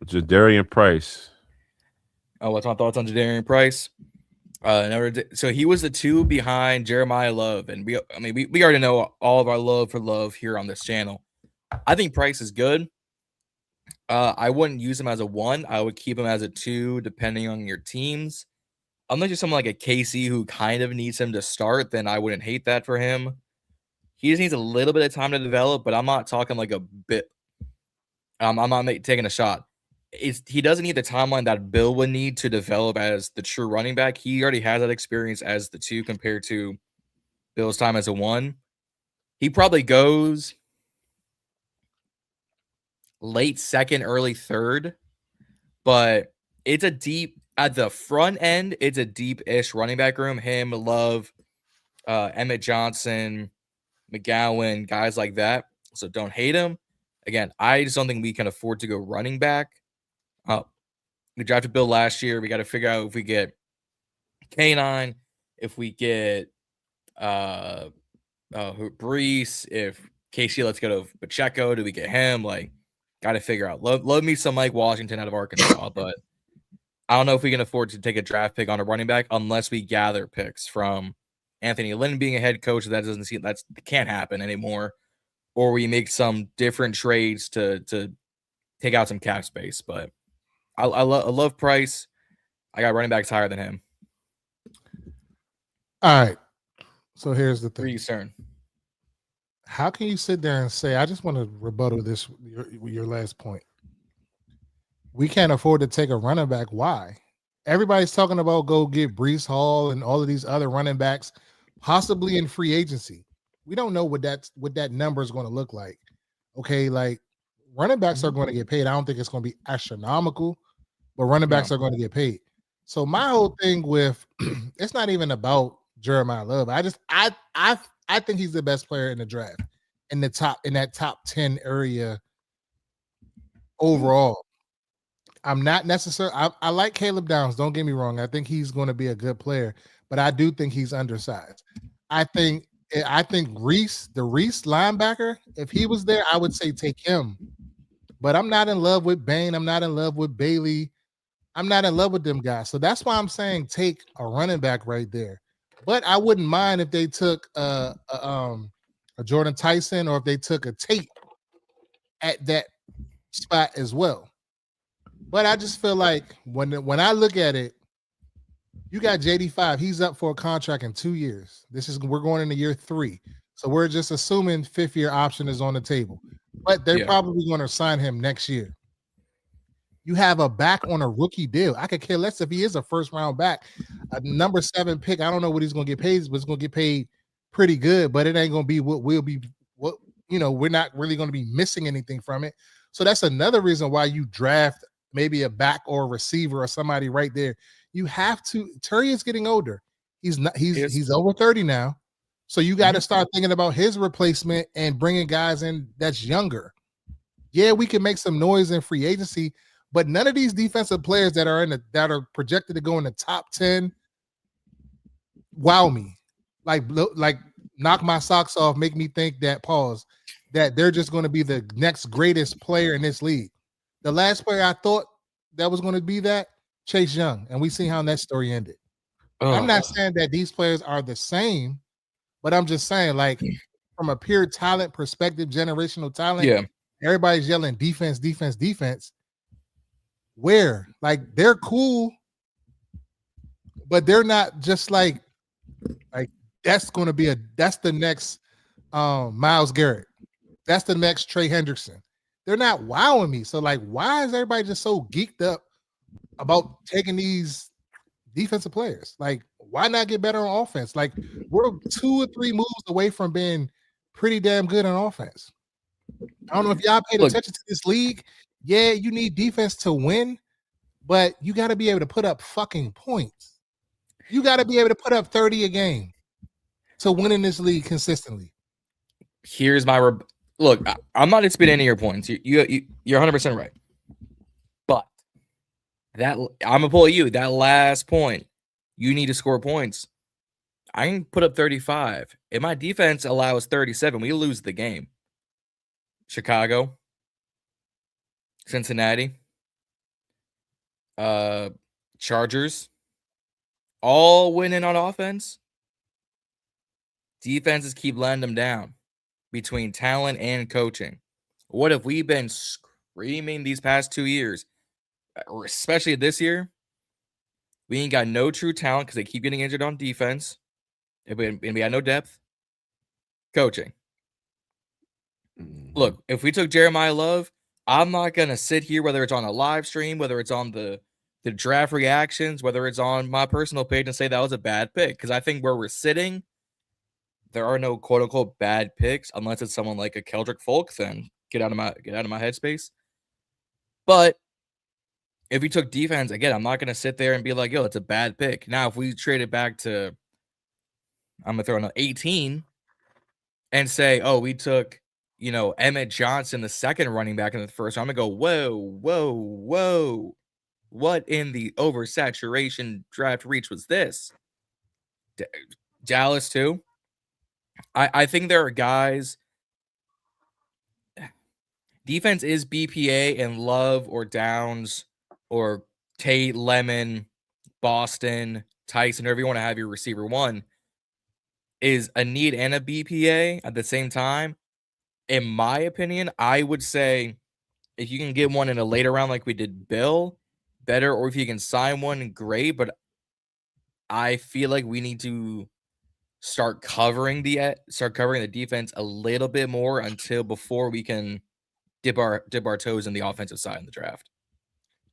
Jadarian Price? Oh, what's my thoughts on Jadarian Price? So he was the 2 behind Jeremiah Love, and we already know all of our love for Love here on this channel. I think Price is good. I wouldn't use him as a 1. I would keep him as a 2, depending on your teams. Unless you're someone like a Casey who kind of needs him to start, then I wouldn't hate that for him. He just needs a little bit of time to develop, but I'm not talking like a bit. I'm not taking a shot. He doesn't need the timeline that Bill would need to develop as the true running back. He already has that experience as the 2 compared to Bill's time as a 1. He probably goes late 2nd, early 3rd, but it's a deep at the front end. It's a deep-ish running back room. Him, Love, Emmett Johnson, McGowan, guys like that. So don't hate him. Again, I just don't think we can afford to go running back. We drafted Bill last year. We got to figure out if we get K9, if we get Brees, if Casey, let's go to Pacheco. Do we get him? Like, got to figure out. Love me some Mike Washington out of Arkansas, but I don't know if we can afford to take a draft pick on a running back unless we gather picks from Anthony Lynn being a head coach. That can't happen anymore. Or we make some different trades to take out some cap space. But I love Price. I got running backs higher than him. All right. So here's the thing. Return. How can you sit there and say, I just want to rebuttal this, your last point. We can't afford to take a running back. Why? Everybody's talking about go get Brees Hall and all of these other running backs, possibly in free agency. We don't know what that number is going to look like. Okay, like running backs are going to get paid. I don't think it's going to be astronomical, but running backs are going to get paid. So my whole thing with it's not even about Jeremiah Love. I think he's the best player in the draft in that top 10 area overall. I'm not necessarily. I like Caleb Downs. Don't get me wrong. I think he's going to be a good player, but I do think he's undersized. I think Reese, the Reese linebacker, if he was there, I would say take him. But I'm not in love with Bain. I'm not in love with Bailey. I'm not in love with them guys. So that's why I'm saying take a running back right there. But I wouldn't mind if they took a Jordan Tyson or if they took a Tate at that spot as well. But I just feel like when I look at it, you got JD5. He's up for a contract in 2 years. We're going into year 3. So we're just assuming 5th-year option is on the table. But they're probably going to sign him next year. You have a back on a rookie deal. I could care less if he is a first-round back. A number 7 pick, I don't know what he's going to get paid, but it's going to get paid pretty good, but it ain't going to be we're not really going to be missing anything from it. So that's another reason why you draft maybe a back or a receiver or somebody right there. You have to. Terry is getting older. He's over 30 now. So you got to start thinking about his replacement and bringing guys in that's younger. Yeah, we can make some noise in free agency, but none of these defensive players that are projected to go in the top 10 wow me. Like knock my socks off, make me think that they're just going to be the next greatest player in this league. The last player I thought that was going to be that, Chase Young, and we see how that story ended. I'm not saying that these players are the same, but I'm just saying, like, from a pure talent perspective, generational talent, everybody's yelling defense, defense, defense. Where? Like, they're cool, but they're not just like that's going to be that's the next Myles Garrett. That's the next Trey Hendrickson. They're not wowing me. So, like, why is everybody just so geeked up about taking these defensive players? Like, why not get better on offense? Like, we're 2 or 3 moves away from being pretty damn good on offense. I don't know if y'all paid attention to this league. Yeah, you need defense to win, but you got to be able to put up fucking points. You got to be able to put up 30 a game to win in this league consistently. Here's my look. I'm not disputing any of your points. You're 100% right. But that I'm gonna pull you. That last point, you need to score points. I can put up 35. If my defense allows 37, we lose the game. Chicago, Cincinnati, Chargers, all winning on offense. Defenses keep letting them down between talent and coaching. What have we been screaming these past 2 years, or especially this year? We ain't got no true talent because they keep getting injured on defense. And we got no depth. Coaching. Look, if we took Jeremiah Love, I'm not going to sit here, whether it's on a live stream, whether it's on the draft reactions, whether it's on my personal page, and say that was a bad pick. Because I think where we're sitting, there are no quote-unquote bad picks, unless it's someone like a Keldrick Folk, then get out of my headspace. But if we took defense, again, I'm not going to sit there and be like, yo, it's a bad pick. Now, if we trade it back to, I'm going to throw in 18 and say, oh, we took, Emmett Johnson, the second running back in the first round, I'm going to go, whoa. What in the oversaturation draft reach was this? Dallas, too? I think there are guys. Defense is BPA and Love or Downs or Tate, Lemon, Boston, Tyson, whoever you want to have your receiver one, is a need and a BPA at the same time. In my opinion, I would say if you can get one in a later round like we did Bill, better, or if you can sign one, great. But I feel like we need to start covering the defense a little bit more before we can dip our toes in the offensive side in the draft.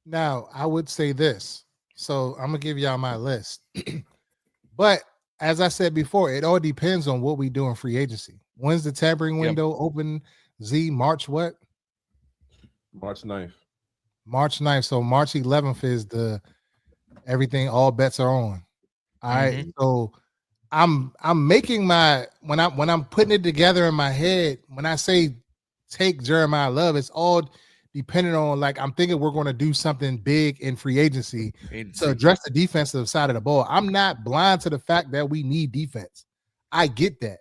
Now, I would say this. So I'm gonna give y'all my list. But as I said before, it all depends on what we do in free agency. When's the tampering window open? March what? March 9th. March 9th. So March 11th is everything, all bets are on. All right. So I'm making when I'm putting it together in my head, when I say take Jeremiah Love, it's all depending on, like, I'm thinking we're going to do something big in free agency to address the defensive side of the ball. I'm not blind to the fact that we need defense. I get that.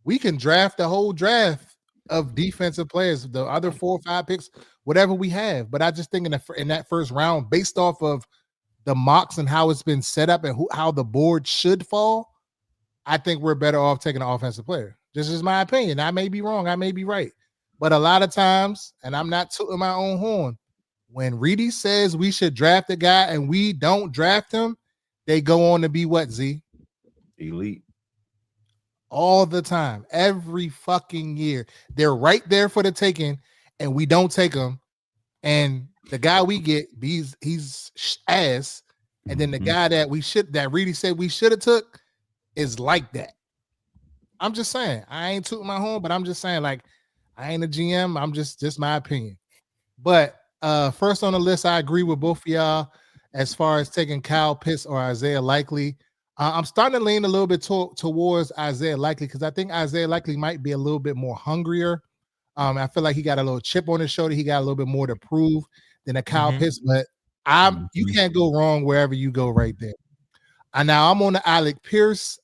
We can draft the whole draft of defensive players, the other 4 or 5 picks, whatever we have. But I just think in that first round, based off of the mocks and how it's been set up and how the board should fall, I think we're better off taking an offensive player. This is my opinion. I may be wrong. I may be right. But a lot of times, and I'm not tooting my own horn, when Reedy says we should draft a guy and we don't draft him, they go on to be what, Z? Elite. All the time. Every fucking year. They're right there for the taking, and we don't take them. And the guy we get, he's ass. And then the guy that Reedy said we should have took is like that. I'm just saying. I ain't tooting my horn, but I'm just saying, like, I ain't a GM. I'm just my opinion. But first on the list, I agree with both of y'all as far as taking Kyle Pitts or Isaiah Likely. I'm starting to lean a little bit towards Isaiah Likely because I think Isaiah Likely might be a little bit more hungrier. I feel like he got a little chip on his shoulder. He got a little bit more to prove than a Kyle Pitts. But you can't go wrong wherever you go right there. And now I'm on the Alec Pierce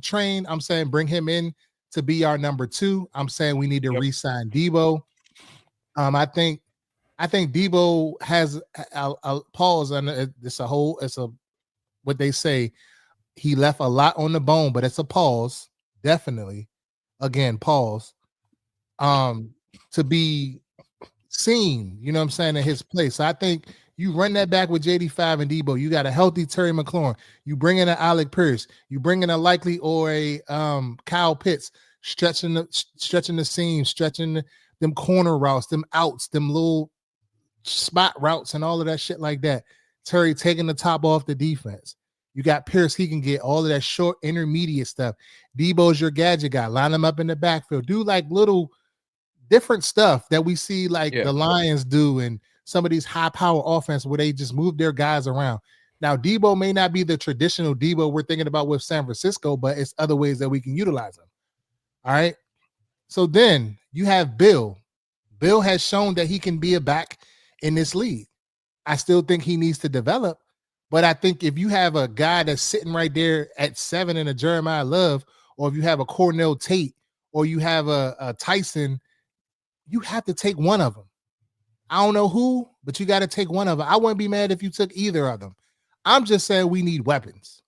train. I'm saying bring him in to be our number 2. I'm saying we need to re-sign Debo. I think Debo has a pause on it. It's what they say. He left a lot on the bone, but it's a pause. Definitely. Again, pause. To be seen, you know what I'm saying, in his place. So I think you run that back with JD5 and Debo. You got a healthy Terry McLaurin. You bring in an Alec Pierce. You bring in a Likely or a Kyle Pitts, stretching the seam, stretching them corner routes, them outs, them little spot routes, and all of that shit like that. Terry taking the top off the defense. You got Pierce. He can get all of that short intermediate stuff. Debo's your gadget guy. Line him up in the backfield. Do like little different stuff that we see like the Lions do and some of these high power offense where they just move their guys around. Now, Debo may not be the traditional Debo we're thinking about with San Francisco, but it's other ways that we can utilize him. All right. So then you have Bill. Bill has shown that he can be a back in this league. I still think he needs to develop, but I think if you have a guy that's sitting right there at 7 in a Jeremiah Love, or if you have a Cornell Tate, or you have a Tyson, you have to take one of them. I don't know who, but you got to take one of them. I wouldn't be mad if you took either of them. I'm just saying we need weapons.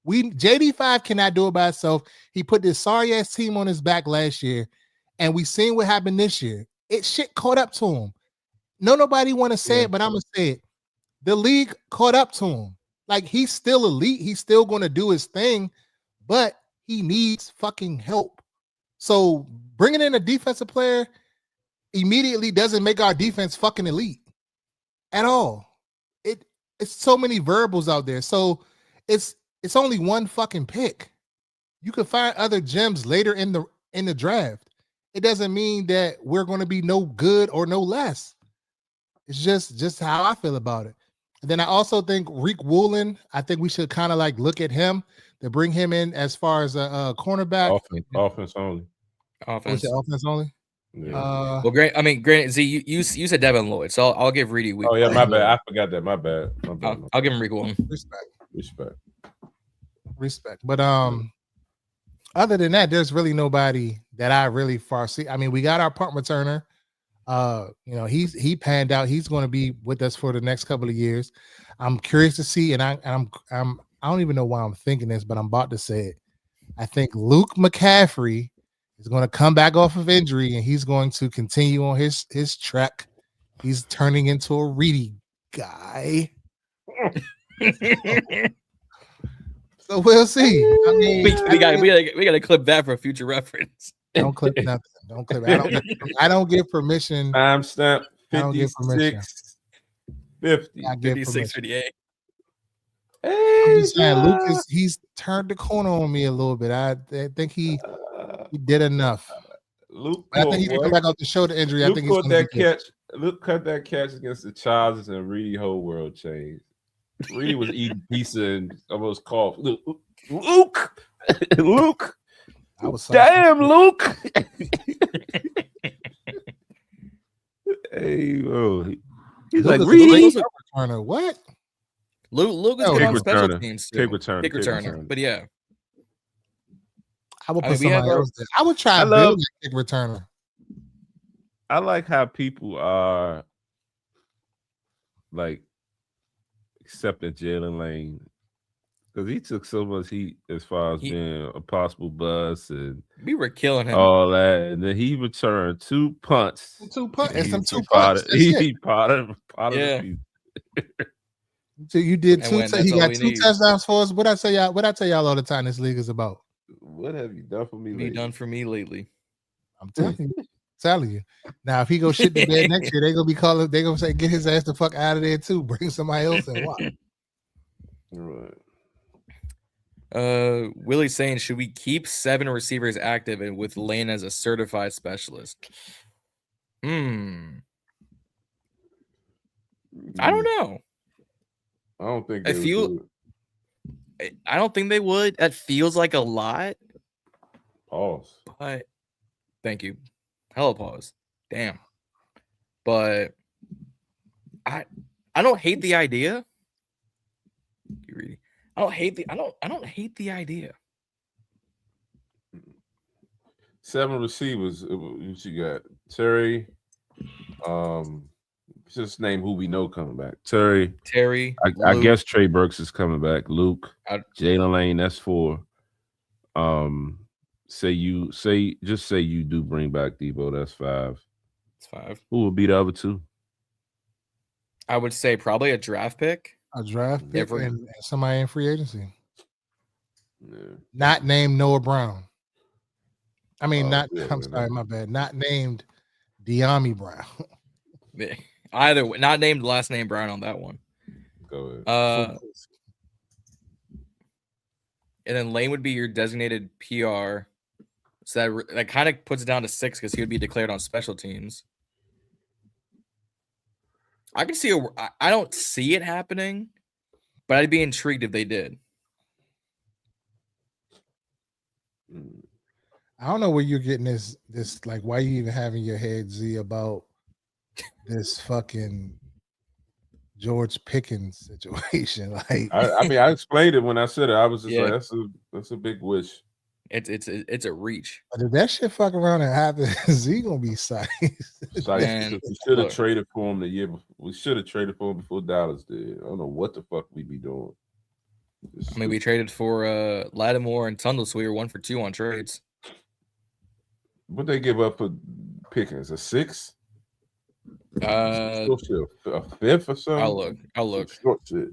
JD5 cannot do it by itself. He put this sorry ass team on his back last year, and we seen what happened this year. Shit caught up to him. Nobody want to say it, but I'm gonna say it. The league caught up to him. Like, he's still elite. He's still gonna do his thing, but he needs fucking help. So bringing in a defensive player immediately doesn't make our defense fucking elite at all. It's so many variables out there. So it's only one fucking pick. You can find other gems later in the draft. It doesn't mean that we're going to be no good or no less. It's just how I feel about it. And then I also think Reek Woolen, I think we should kind of like look at him to bring him in as far as a cornerback. Offense only. Offense only. Yeah. Well, granted, Z, you said Devin Lloyd, so I'll give Reedy. Oh yeah, my bad. I forgot that. My bad. I'll give him Reek Woolen. Respect. But other than that, there's really nobody that I really foresee. I mean, we got our punt returner. He panned out. He's going to be with us for the next couple of years. I'm curious to see, and I don't even know why I'm thinking this, but I'm about to say it. I think Luke McCaffrey is going to come back off of injury, and he's going to continue on his trek. He's turning into a Reedy guy. So we'll see. I mean, we got to clip that for future reference. Don't clip nothing. Don't clip it. I don't give permission. Timestamp 56:58. I'm just saying, Lucas, he's turned the corner on me a little bit. I think he did enough. I think he come back off the shoulder injury. Luke I think he's caught that catch. Luke cut that catch against the Chargers, and Reedy whole world changed. Reedy was eating pizza and almost coughed. Luke. I was damn, Luke. Hey, bro. He's like, Reedy. What? Luke is good on special teams too. Kick returner. But yeah. I would put somebody else there. I would try to build a kick returner. I like how people are like accepting Jalen Lane because he took so much heat as far as being a possible bust, and we were killing him all that, and then he returned 2 punts. And some 2 punts. He part of the so you did 2. He got 2 touchdowns for us. What I tell y'all all the time this league is about. What have you done for me lately? You done for me lately. I'm telling you. Now, if he go shit the bed next year, they're gonna be calling. They're gonna say, "Get his ass the fuck out of there too. Bring somebody else in." Why? Right. Willie's saying, should we keep 7 receivers active and with Lane as a certified specialist? I don't know. I don't think I don't think they would. That feels like a lot. Pause. But thank you. Hella pause. Damn. But I don't hate the idea. I don't hate the idea. 7 receivers. What you got? Terry. Just name who we know coming back. Terry. I guess Trey Burks is coming back. Luke. Jalen Lane. That's 4. Say you do bring back Debo. That's 5. It's 5. Who would be the other 2? I would say probably a draft pick. And somebody in free agency. Yeah. Not named Noah Brown. I mean, I'm sorry, my bad. Not named Deami Brown. Either way, not named last name Brown on that one. Go ahead. and then Lane would be your designated PR. So that kind of puts it down to 6 because he would be declared on special teams. I can see I don't see it happening, but I'd be intrigued if they did. I don't know where you're getting this like why you even having your head Z about this fucking George Pickens situation. Like I mean, I explained it when I said it. I was just like, that's a big wish. It's a reach. But if that shit fuck around and happen, Z gonna be sized. We should have traded for him the year before. We should have traded for him before Dallas did. I don't know what the fuck we be doing. I mean, we traded for Lattimore and Tundlesweer 1 for 2 on trades. What they give up for Pickens? A 6? A 5th or something? I'll look. Short shit.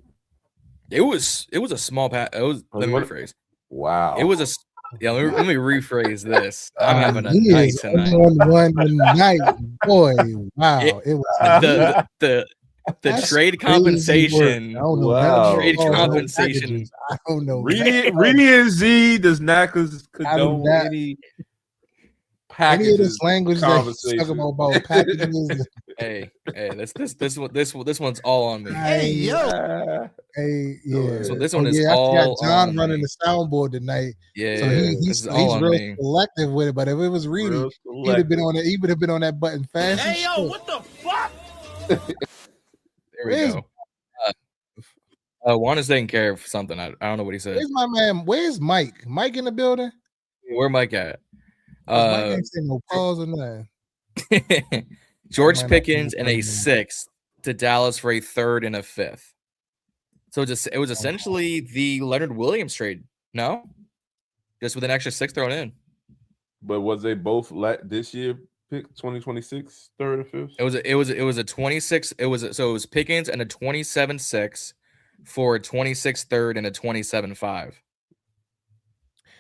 It was a small pass. Let me rephrase. Wow. It was a let me rephrase this. I'm having a night tonight. One night, boy. Wow. It was the trade compensation. Wow. Trade compensation. I don't know. Reedy and Z does not condone any packages. Any of this language that he's talking about packages. Hey, this one's all on me. Hey, yeah. So this one is all I got John on running me. the soundboard tonight. Yeah, so he's real selective with it. But if it was Reedy, he would have been on it. He would have been on that button fast. Hey yo, what the fuck? There we go. Juan is taking care of something. I don't know what he said. Where's my man? Where's Mike? Mike in the building? Where Mike at? Mike ain't saying no pause or nothing. George Pickens and a 6th to Dallas for a 3rd and a 5th. So it was essentially the Leonard Williams trade. No, just with an extra 6 thrown in. But was they both this year? Pick 2026 3rd or 5th. It was a 26. It was Pickens and a 27-6 for a 26 3rd and a 27-5.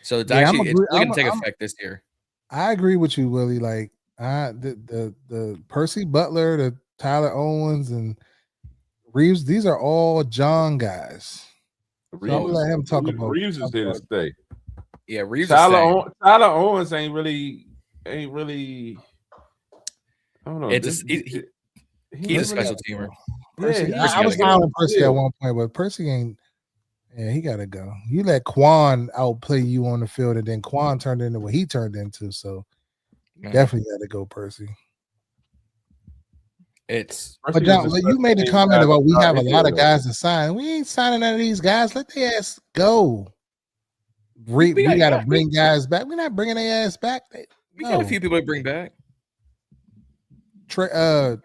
So it's actually going to take effect this year. I agree with you, Willie. Like the Percy Butler, the Tyler Owens, and Reeves. These are all John guys. Reeves, so let him talk about. Reeves is here to stay. Yeah, Reeves. Tyler Owens ain't really. I don't know. He's a special teamer. Percy, I was following Percy at one point, but Percy ain't. Yeah, he got to go. You let Quan outplay you on the field, and then Quan turned into what he turned into. So definitely got to go, Percy. But John, you made the comment about we have a lot of guys to sign. We ain't signing none of these guys. Let their ass go. We got to bring guys back. We're not bringing their ass back. We got a few people to bring back. Tressway.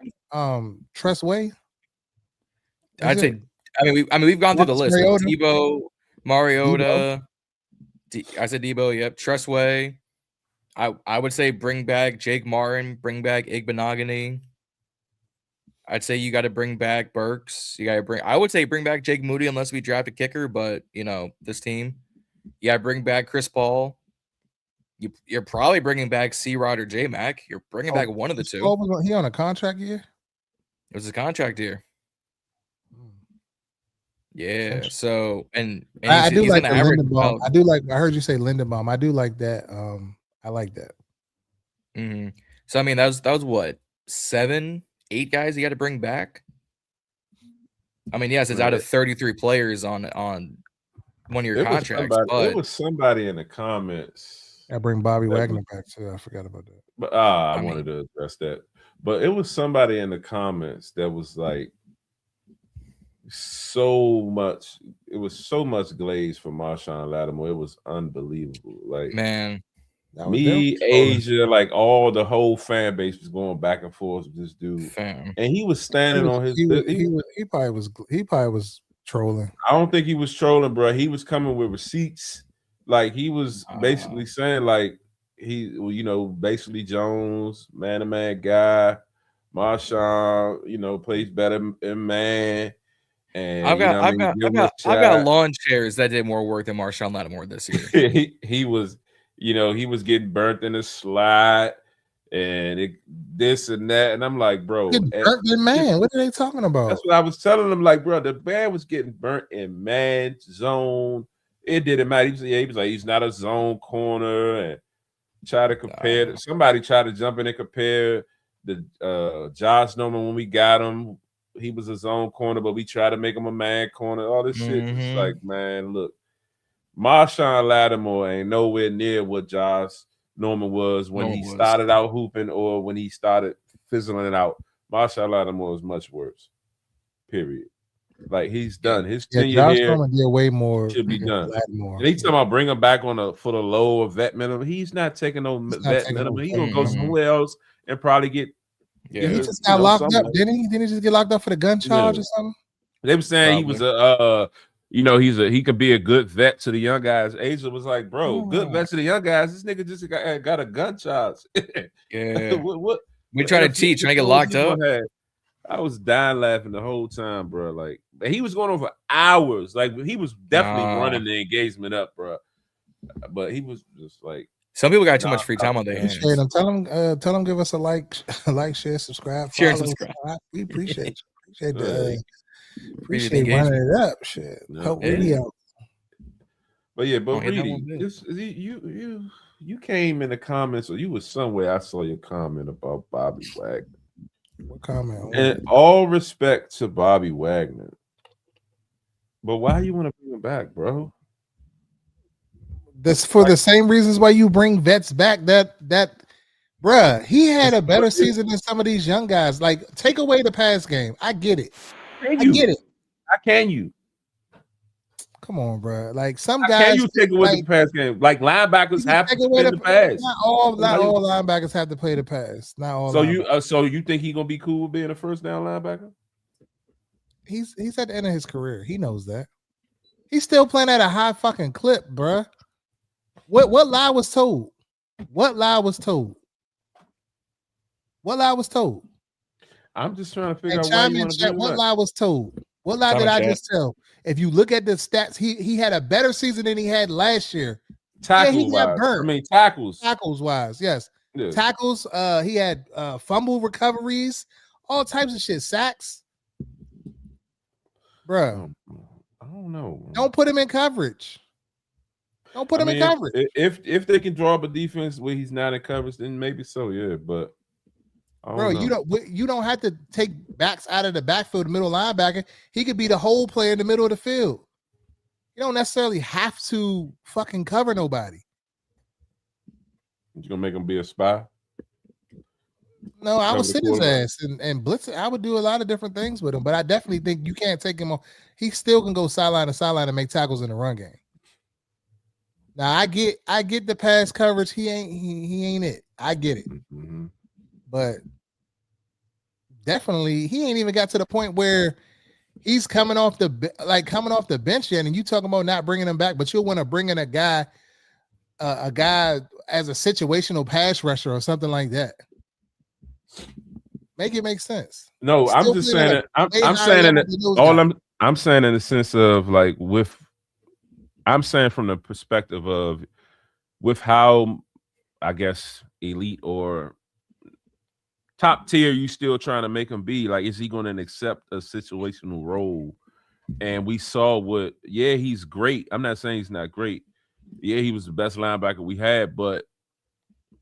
I'd say. I mean, we've gone through the list. Debo, Mariota. I said Debo. Yep. Tressway. I would say bring back Jake Martin. Bring back Igbenogany. I'd say you got to bring back Burks. I would say bring back Jake Moody unless we draft a kicker. But this team, bring back Chris Paul. You're probably bringing back C-Rod or J-Mac. You're bringing back one of the two. He on a contract year? It was a contract year. Yeah. So and I do like the Lindenbaum. I do like. I heard you say Lindenbaum. I do like that. I like that. Mm-hmm. So I mean, that was what 7, 8 guys you got to bring back. I mean, yes, it's out of 33 players on one of your contracts. There was somebody in the comments. I bring Bobby Wagner back too. I forgot about that. But I wanted to address that. But it was somebody in the comments that was like so much. It was so much glaze for Marshawn Lattimore. It was unbelievable. Like, man, me, Asia, like all the whole fan base was going back and forth with this dude. And he was standing on his. He probably was trolling. I don't think he was trolling, bro. He was coming with receipts. Like he was basically saying, like basically Jones, man-to-man guy, Marshawn, plays better in man. And I've got lawn chairs that did more work than Marshawn Lattimore this year. he was getting burnt in the slide and this and that. And I'm like, bro, burnt in man. What are they talking about? That's what I was telling them. Like, bro, the man was getting burnt in man zone. it didn't matter. He was like, he's not a zone corner, and try to compare. Somebody tried to jump in and compare the Josh Norman when we got him. He was a zone corner, but we tried to make him a man corner. All this shit. It's like, man, look, Marshawn Lattimore ain't nowhere near what Josh Norman was when he started out hooping or when he started fizzling it out. Marshawn Lattimore is much worse. Period. Like, he's done. His tenure Josh here Norman did way more should be done. Lattimore. And he's talking about bring him back for the lower vet minimum. He's not taking no vet minimum. He's gonna go somewhere else and probably get. He just got locked up, didn't he? Didn't he just get locked up for the gun charge or something? They were saying he was he could be a good vet to the young guys. Asia was like, bro, good vet to the young guys. This nigga just got a gun charge. what we try to teach, trying to get locked up. I was dying laughing the whole time, bro. Like, he was going on for hours. Like, he was definitely running the engagement up, bro. But he was just like, some people got too much free time on their hands. Tell them, give us a like, share, subscribe, share, subscribe. We appreciate you. Appreciate running it up. Shit, help me out. But yeah, but Reedy, you came in the comments, or you was somewhere. I saw your comment about Bobby Wagner. What comment? And all respect to Bobby Wagner, but why you want to bring him back, bro? That's for the same reasons why you bring vets back. That bruh, he had a better season than some of these young guys. Like, take away the pass game. I get it. I get it. How can you? Come on, bro. Like, some guys. Can you take away the pass game? Like, linebackers have to play the pass. Not all linebackers have to play the pass. Not all. So you think he's gonna be cool with being a first down linebacker? He's at the end of his career. He knows that. He's still playing at a high fucking clip, bro. What lie was told? What lie was told? What lie was told? I'm just trying to figure out why you want to what lie was told. What lie did I just tell? If you look at the stats, he had a better season than he had last year. Tackles wise, yes. Yeah. Tackles. He had fumble recoveries, all types of shit, sacks. Bro, I don't know. Don't put him in coverage. Don't put him in coverage. If they can draw up a defense where he's not in coverage, then maybe so, yeah. But bro, you don't have to take backs out of the backfield, the middle linebacker. He could be the whole player in the middle of the field. You don't necessarily have to fucking cover nobody. You gonna make him be a spy? No, I would sit his ass and blitz it. I would do a lot of different things with him, but I definitely think you can't take him on. He still can go sideline to sideline and make tackles in the run game. Now I get the pass coverage. He ain't it. I get it. Mm-hmm. But definitely, he ain't even got to the point where he's coming off the bench yet. And you talking about not bringing him back, but you'll want to bring in a guy as a situational pass rusher or something like that. Make it make sense. No, I'm just saying it. I'm saying in the sense of like I'm saying from the perspective of with how I guess elite or top tier you still trying to make him be, like, is he going to accept a situational role? And we saw he's great. I'm not saying he's not great. Yeah, he was the best linebacker we had, but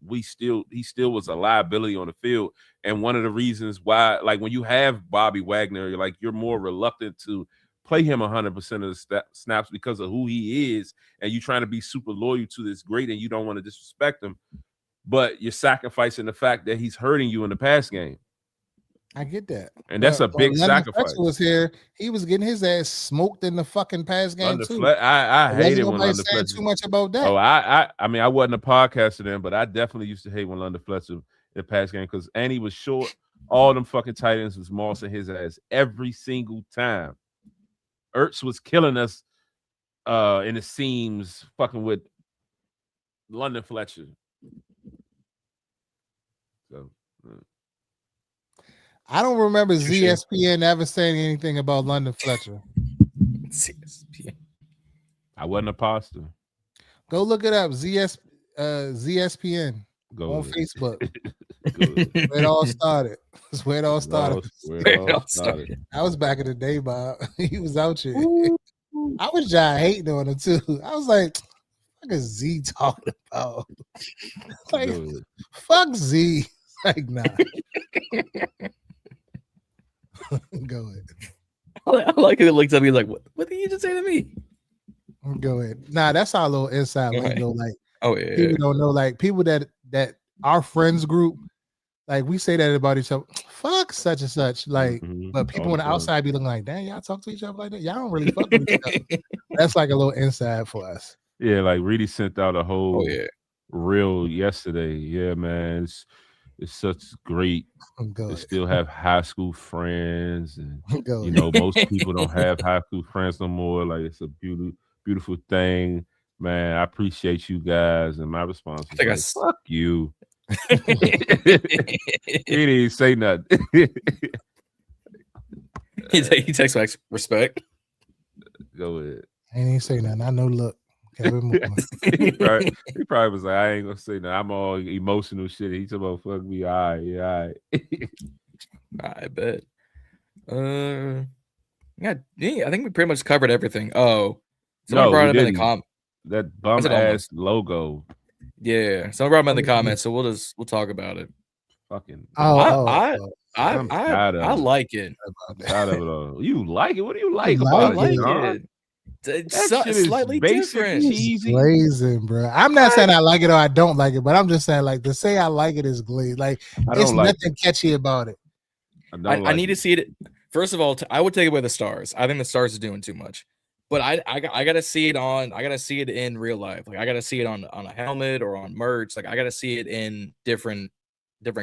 he still was a liability on the field. And one of the reasons why, like, when you have Bobby Wagner, you're more reluctant to play him 100% of the snaps because of who he is, and you trying to be super loyal to this great, and you don't want to disrespect him, but you're sacrificing the fact that he's hurting you in the pass game. I get that, and that's a big sacrifice. Fletcher was here; he was getting his ass smoked in the fucking pass game too. I hated when London Fletcher too much about that. Oh, I mean, I wasn't a podcaster then, but I definitely used to hate when London Fletcher in the pass game because he was short. All them fucking tight ends was mossing his ass every single time. Ertz was killing us in the seams, fucking with London Fletcher. So. I don't remember ZSPN ever saying anything about London Fletcher. ZSPN. I wasn't a pastor. Go look it up. ZSPN on Facebook. Where it all started. That's where it all started. Where it all started. I was back in the day, Bob. He was out here. I was just hating on him too. I was like, what is Z talking about? Like, fuck Z. Like, nah. Go ahead. I like it. It looks at me like, what did you just say to me? Go ahead. Nah, that's our little inside lingo. Like, yeah. People don't know. Like, people that our friends group, like, we say that about each other. Fuck such and such. Like, but people on the outside be looking like, damn, y'all talk to each other like that. Y'all don't really fuck with each other. That's like a little inside for us. Yeah, like Reedy sent out a whole reel yesterday. Yeah, man, it's such great. To still have high school friends, and you know, most people don't have high school friends no more. Like, it's a beautiful thing, man. I appreciate you guys, and my response was like, "Fuck you." He didn't say nothing. He takes back respect. Go ahead. I ain't even say nothing. I know. Look, he probably was like, I ain't gonna say nothing. I'm all emotional shit. He talking about fuck me. All right, yeah, all right. I bet. Yeah, I think we pretty much covered everything. Oh, someone brought up in the comments. That bum ass logo. Yeah, someone brought up in the comments, so we'll talk about it. Fucking. I like it. I'm tired of it all. You like it? What do you like about it? I like it. It's slightly different. Cheesy. Glazing, bro. I'm not saying I like it or I don't like it, but I'm just saying, like, to say I like it is glazed. Like, it's nothing catchy about it. I need to see it. First of all, I would take away the stars. I think the stars are doing too much. But I gotta see it on. I gotta see it in real life. Like, I gotta see it on a helmet or on merch. Like, I gotta see it in different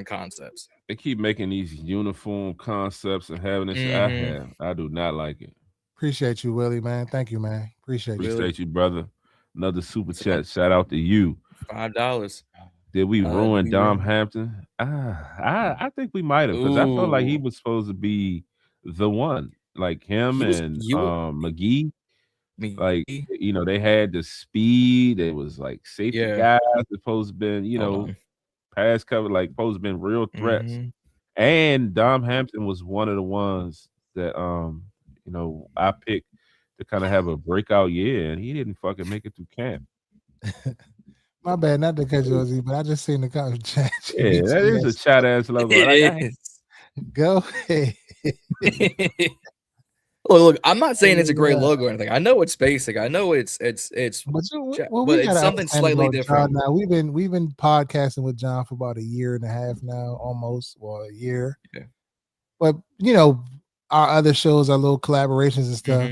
concepts. They keep making these uniform concepts and having this. I do not like it. Appreciate you, Willie, man. Thank you, man. Appreciate you, brother. Another super chat. Shout out to you. $5. Did we ruin Dom Hampton? I think we might have, because I felt like he was supposed to be the one, like him and McGee. Like, you know, they had the speed. It was like safety guys supposed to been, you know, pass cover, like supposed to been real threats. And Dom Hampton was one of the ones that you know, I picked to kind of have a breakout year, and he didn't fucking make it through camp. My bad, not to cut you off, but I just seen the comment chat. Yeah, that is a chat ass logo. Go ahead. Look, I'm not saying it's a great logo or anything. I know it's basic. I know it's but it's something slightly different. John, now we've been podcasting with John for about a year and a half now, almost, a year. Yeah. But you know, our other shows, our little collaborations and stuff.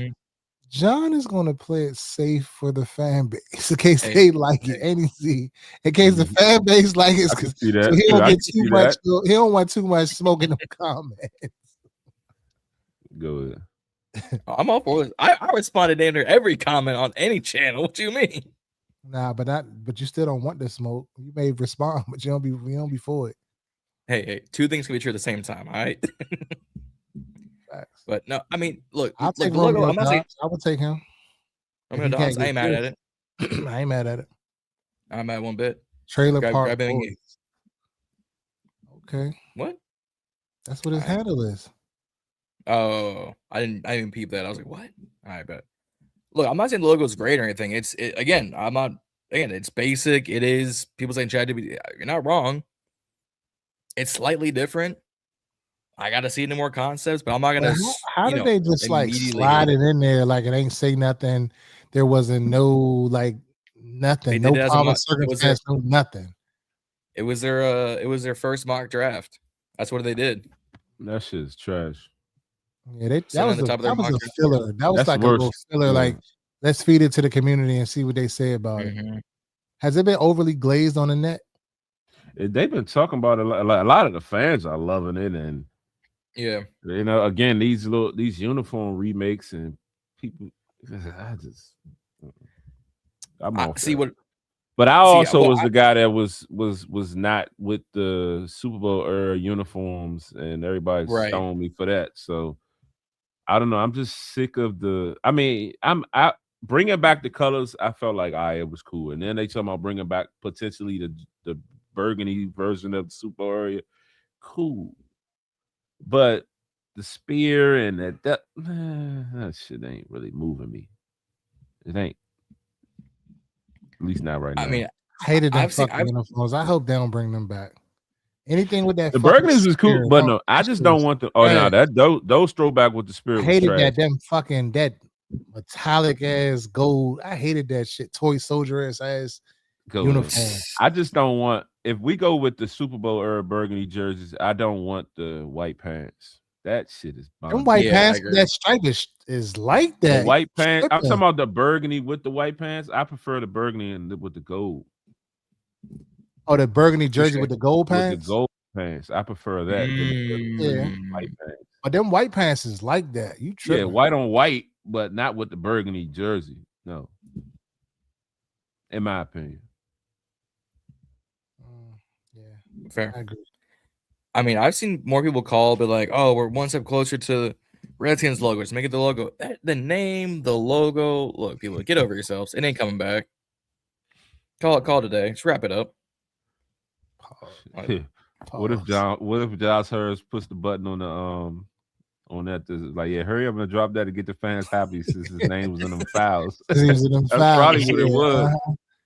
John is going to play it safe for the fan base in case they like it. In case the fan base like it, so he don't get too much. He don't want too much smoke in the comments. Go ahead. I'm all for it. I responded to every comment on any channel. What do you mean? Nah, but you still don't want the smoke. You may respond, but you don't be for it. Hey, two things can be true at the same time, all right? But no, I mean, look, I'll take logo. I'm not saying I would take him. I ain't mad at it. I ain't mad at it. I'm mad one bit. Trailer Park Boys. Okay. What? That's what his handle is. Oh, I didn't peep that. I was like, what? All right, bet. Look, I'm not saying the logo is great or anything. It's basic. It is. People saying ChatGPT. You're not wrong. It's slightly different. I gotta see it in more concepts, but I'm not gonna. How did they just like slide it in there like it ain't say nothing? There wasn't no like nothing, no common circumstance, no nothing. It was their first mock draft. That's what they did. That shit's trash. Yeah, that was a filler. That was like a little filler. Like, let's feed it to the community and see what they say about it. Has it been overly glazed on the net? They've been talking about it. A lot of the fans are loving it, and you know, again, these uniform remakes and people. I'm off see what. But I also was the guy that was not with the Super Bowl era uniforms, and everybody's stoned me for that. So I don't know. I'm just sick of the. I mean, I bringing back the colors. I felt like it was cool, and then they talking about bringing back potentially the burgundy version of the Super Bowl area. Cool, but the spear and that shit ain't really moving me. It ain't. At least not right now. I mean, Hated them I've seen- fucking uniforms. I hope they don't bring them back. Anything with that The fucking Burgundies is cool, spirit, but oh, no, I that just shit don't was want the. Oh no, trash. those throwback with the I spirit was hated trash. that that metallic ass gold. I hated that shit. Toy soldier ass uniform. I just don't want. If we go with the Super Bowl era burgundy jerseys, I don't want the white pants. That shit is bomb. Them white Yeah, I pants, agree. that stripe is like that. The white pants. I'm Tripping. talking about the burgundy with the white pants. I prefer the burgundy and with the gold. Oh, the burgundy jersey sure. with the gold With pants. the gold pants, I prefer that. Than the white pants. But them white pants is like that. You tripping. Yeah, white on white, but not with the burgundy jersey. No, in my opinion. Yeah, Fair. I agree. I mean, I've seen more people call, but like, oh, we're one step closer to Redskins logo. Just make it the logo. The name, the logo. Look, people, get over yourselves. It ain't coming back. Call it today. Just wrap it up. What if Josh Hurst puts the button on the on that like, yeah, hurry up and drop that to get the fans happy since his name was in them fouls. That's probably what it was.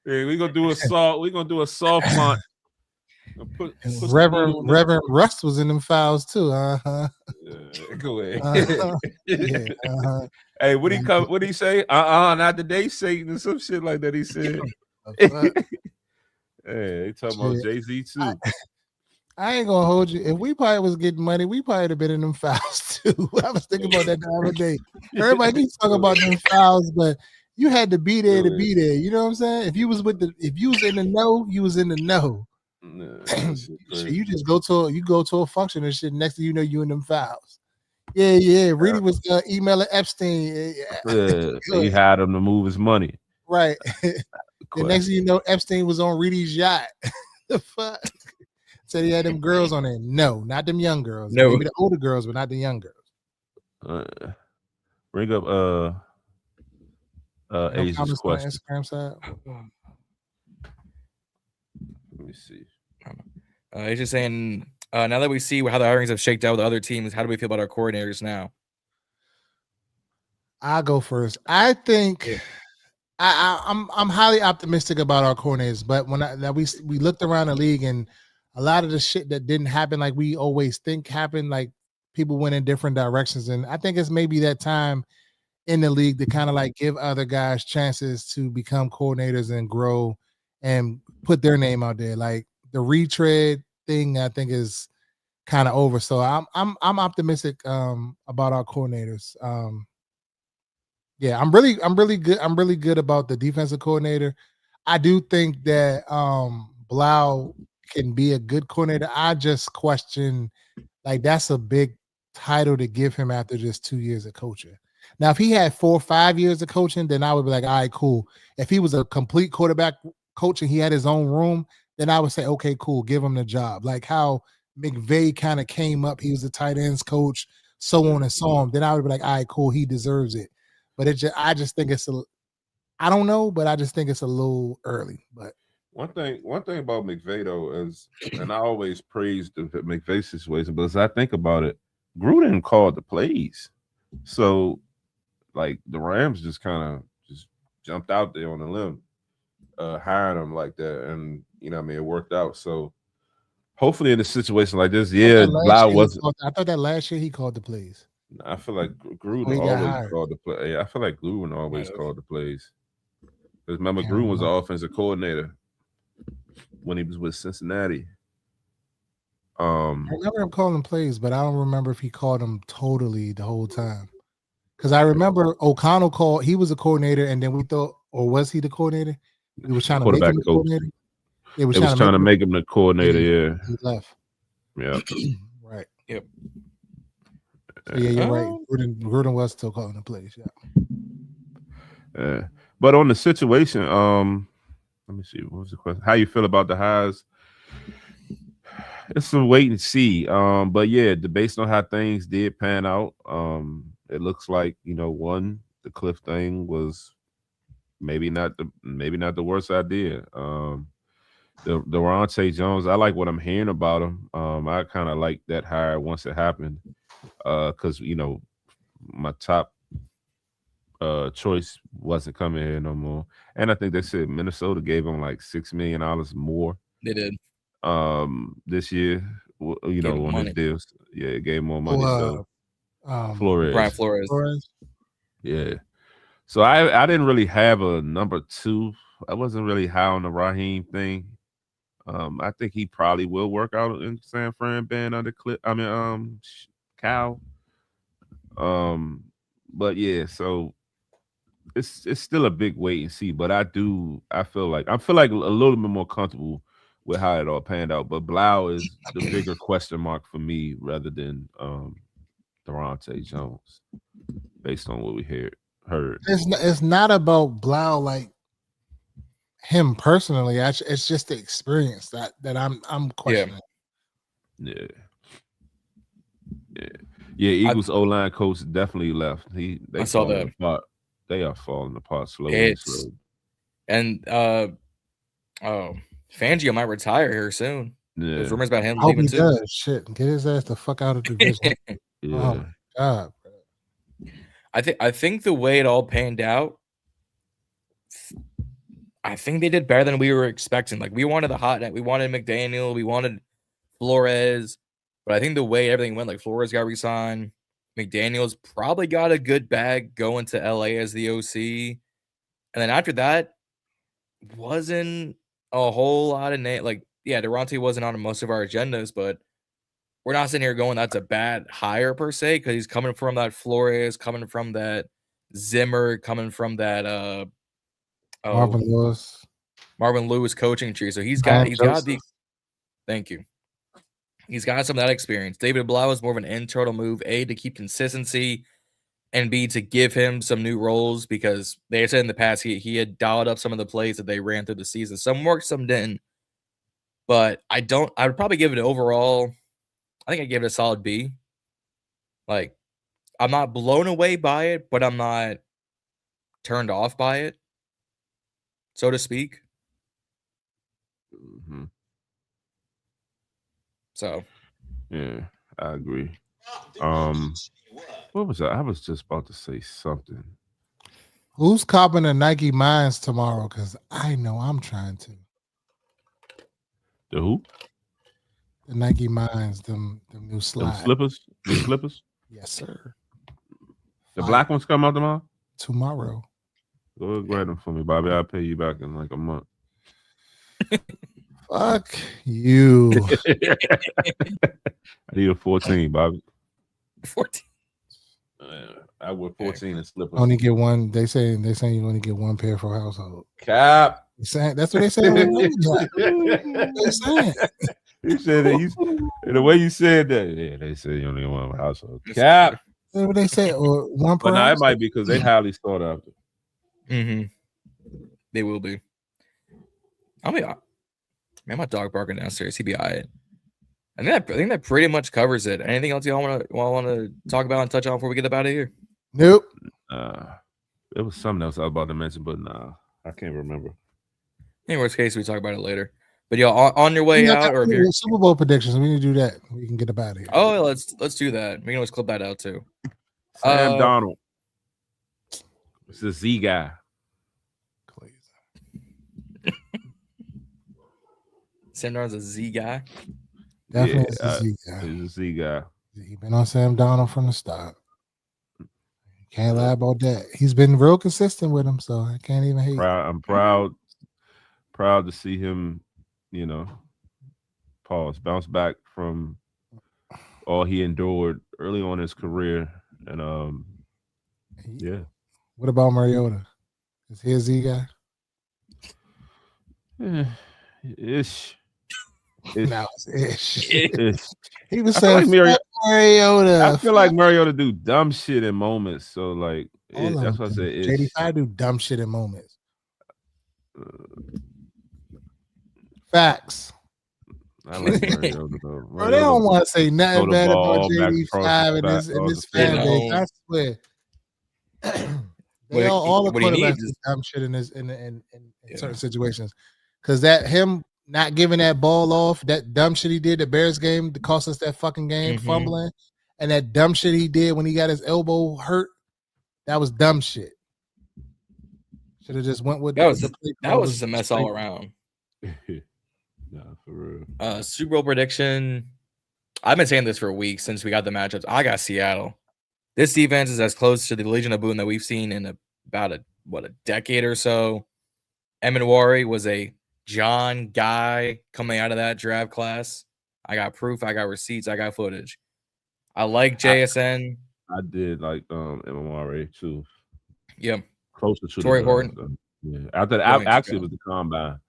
Yeah, we're gonna do a soft launch. Reverend Rust was in them fouls too. Yeah, go ahead. Hey, what he say? Not today, Satan, and some shit like that. He said. Hey, they talking about Jay-Z too. I ain't gonna hold you. If we probably was getting money, we probably have been in them fouls too. I was thinking about that the other day. Everybody keeps talking about them fouls, but you had to be there to be there. You know what I'm saying? If you was in the know, you was in the know. You just go to a function and shit. Next thing you know, you in them fouls. Yeah. Reedy was emailing Epstein. He had him to move his money. Right. The next thing you know, Epstein was on Reedy's yacht. The fuck? Said he had them girls on there. No, not them young girls. No. Maybe the older girls, but not the young girls. Bring up Asia's question. Instagram side. Let me see. He's just saying, now that we see how the hirings have shaked out with other teams, how do we feel about our coordinators now? I'll go first. I think I'm highly optimistic about our coordinators, but when we looked around the league and a lot of the shit that didn't happen like we always think happened, like people went in different directions, and I think it's maybe that time in the league to kind of like give other guys chances to become coordinators and grow and put their name out there. Like the retread thing, I think is kind of over. So I'm optimistic about our coordinators. Yeah, I'm really good about the defensive coordinator. I do think that Blau can be a good coordinator. I just question, like, that's a big title to give him after just 2 years of coaching. Now, if he had 4 or 5 years of coaching, then I would be like, all right, cool. If he was a complete quarterback coach and he had his own room, then I would say, okay, cool, give him the job. Like how McVay kind of came up, he was a tight ends coach, so on and so on. Then I would be like, all right, cool, he deserves it. But I just think I don't know, but I just think it's a little early. But one thing about McVay though is, and I always praise the McVay situation, but as I think about it, Gruden called the plays, so like the Rams just kind of just jumped out there on the limb, hiring him like that, and you know what I mean, it worked out. So hopefully in a situation like this, Blau wasn't. I thought that last year he called the plays. I feel like Gruden always called the play. I feel like Gruden always called the plays. Because remember, Gruden was the offensive coordinator when he was with Cincinnati. I remember him calling plays, but I don't remember if he called them totally the whole time. Because I remember O'Connell called. He was a coordinator, and then we thought, or was he the coordinator? We were trying to make him the coordinator. They was trying to make him the coordinator. Yeah, he left. Yeah. Right. Yep. So yeah, you're right. Gruden was still calling the plays. Yeah. But on the situation, let me see. What was the question? How you feel about the highs? It's a wait and see. But yeah, based on how things did pan out, it looks like, you know, the Cliff thing was maybe not the worst idea. The Ronte Jones, I like what I'm hearing about him. I kind of like that hire once it happened, because you know my top choice wasn't coming here no more. And I think they said Minnesota gave him like $6 million more. They did. This year, you know, on his deals. Yeah, it gave more money. So Flores. Brian Flores. Yeah. So I didn't really have a number 2. I wasn't really high on the Raheem thing. I think he probably will work out in San Fran being under Cal. But yeah, so it's still a big wait and see. But I feel like a little bit more comfortable with how it all panned out. But Blau is the bigger question mark for me rather than Durante Jones, based on what we heard. It's not about Blau like him personally. It's just the experience that I'm questioning. Yeah. Eagles O-line coach definitely left. I saw that. They are falling apart slowly. And Fangio might retire here soon. Yeah. There's rumors about him I hope leaving he too. does. Shit, get his ass the fuck out of the division. Yeah. Oh my God, bro. I think the way it all panned out, I think they did better than we were expecting. Like, we wanted the hot net, we wanted McDaniel, we wanted Flores, but I think the way everything went, like Flores got re-signed, McDaniel's probably got a good bag going to LA as the OC, and then after that, wasn't a whole lot of Durante wasn't on most of our agendas, but we're not sitting here going that's a bad hire per se, because he's coming from that Flores, coming from that Zimmer, coming from that Marvin Lewis coaching tree. So he's got the thank you. He's got some of that experience. David Blau is more of an internal move, A, to keep consistency, and B, to give him some new roles, because they said in the past he had dialed up some of the plays that they ran through the season. Some worked, some didn't. But I would probably give it an overall, I think I'd give it a solid B. Like, I'm not blown away by it, but I'm not turned off by it, so to speak. Mm-hmm. So, yeah, I agree. What was that? I was just about to say something. Who's copping the Nike Mines tomorrow? Because I know I'm trying to. The who? The Nike Mines, them new slides. New slippers? Yes, sir. The black ones come out tomorrow? Tomorrow. Go grab them for me, Bobby. I'll pay you back in like a month. Fuck you. I need a 14, Bobby. 14. I wear 14 and slippers. Only get one. They say you only get one pair for household. Cap. That's what they say. They saying. You said that. The way you said that, yeah, they said you only get one household. Cap. That's what they say. Or one per. But now it might be because they highly sought after. Mm-hmm. They will be. I mean, man, my dog barking downstairs. He'd be all right. I think that pretty much covers it. Anything else y'all want to talk about and touch on before we get up out of here? Nope. It was something else I was about to mention, but nah, I can't remember. In worst case, we talk about it later. But y'all on your way out, or if you're Super Bowl predictions, we need to do that. We can get up out of here. Oh, let's do that. We can always clip that out too. Sam Donald. It's a Z guy. Sam Darnold's a Z guy. Definitely a Z guy. He's a Z guy. He's been on Sam Donald from the start. Can't lie about that. He's been real consistent with him, so I can't even hate. I'm proud to see him, bounce back from all he endured early on in his career. And yeah. What about Mariota? Is he a Z guy? Ish. No, it's ish. Ish. He was saying like Mariota. I feel like Mariota do dumb shit in moments. So like that's what I said. JD5 do dumb shit in moments. Facts. I like Mariota though. Bro, they don't want to say nothing bad about JD5 in this fan base. I swear. All the quarterbacks do dumb shit in certain situations. Because him not giving that ball off, that dumb shit he did the Bears game to cost us that fucking game, fumbling, and that dumb shit he did when he got his elbow hurt, that was dumb shit. Should have just went with That was the play that call was just a mess all around. Nah, for real. Super Bowl prediction. I've been saying this for weeks since we got the matchups. I got Seattle. This defense is as close to the Legion of Boom that we've seen in about a decade or so. Eminwari was a John guy coming out of that draft class. I got proof. I got receipts. I got footage. I like JSN. I did like MMRA too. Yeah. Closer to Torrey the Horton. Yeah. After actually it was the combine.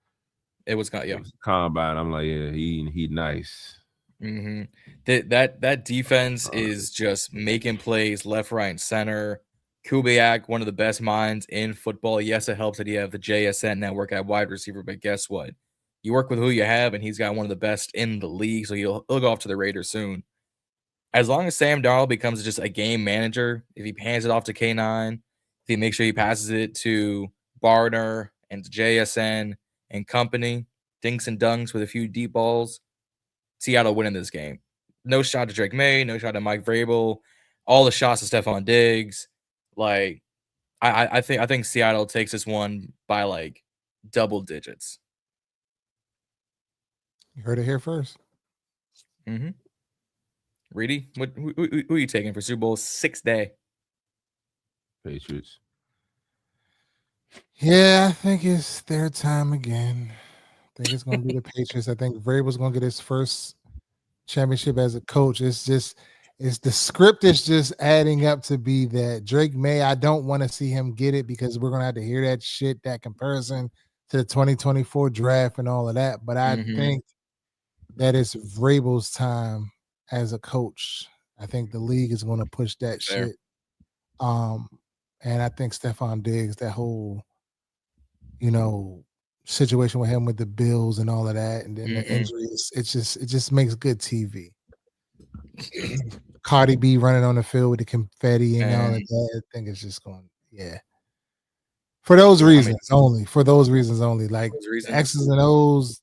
It was combine. I'm like, yeah, he nice. Mm-hmm. That defense is just making plays left, right, and center. Kubiak, one of the best minds in football. Yes, it helps that you have the JSN network at wide receiver, but guess what? You work with who you have, and he's got one of the best in the league, so he'll go off to the Raiders soon. As long as Sam Darnold becomes just a game manager, if he hands it off to K9, if he makes sure he passes it to Barner and to JSN and company, dinks and dunks with a few deep balls, Seattle winning this game. No shot to Drake May, no shot to Mike Vrabel, all the shots to Stephon Diggs. Like, I think Seattle takes this one by like double digits. You heard it here first. Mm-hmm. Reedy, who are you taking for Super Bowl 6 day? Patriots. Yeah, I think it's their time again. I think it's going to be the Patriots. I think Vrabel's going to get his first championship as a coach. It's the script is just adding up to be that Drake May. I don't want to see him get it because we're going to have to hear that shit, that comparison to the 2024 draft and all of that. But I think that it's Vrabel's time as a coach. I think the league is going to push that shit. And I think Stephon Diggs, that whole, situation with him with the Bills and all of that, and then the injuries, it just makes good TV. Cardi B running on the field with the confetti and all of that. I think it's just going, For those reasons only. Like X's and O's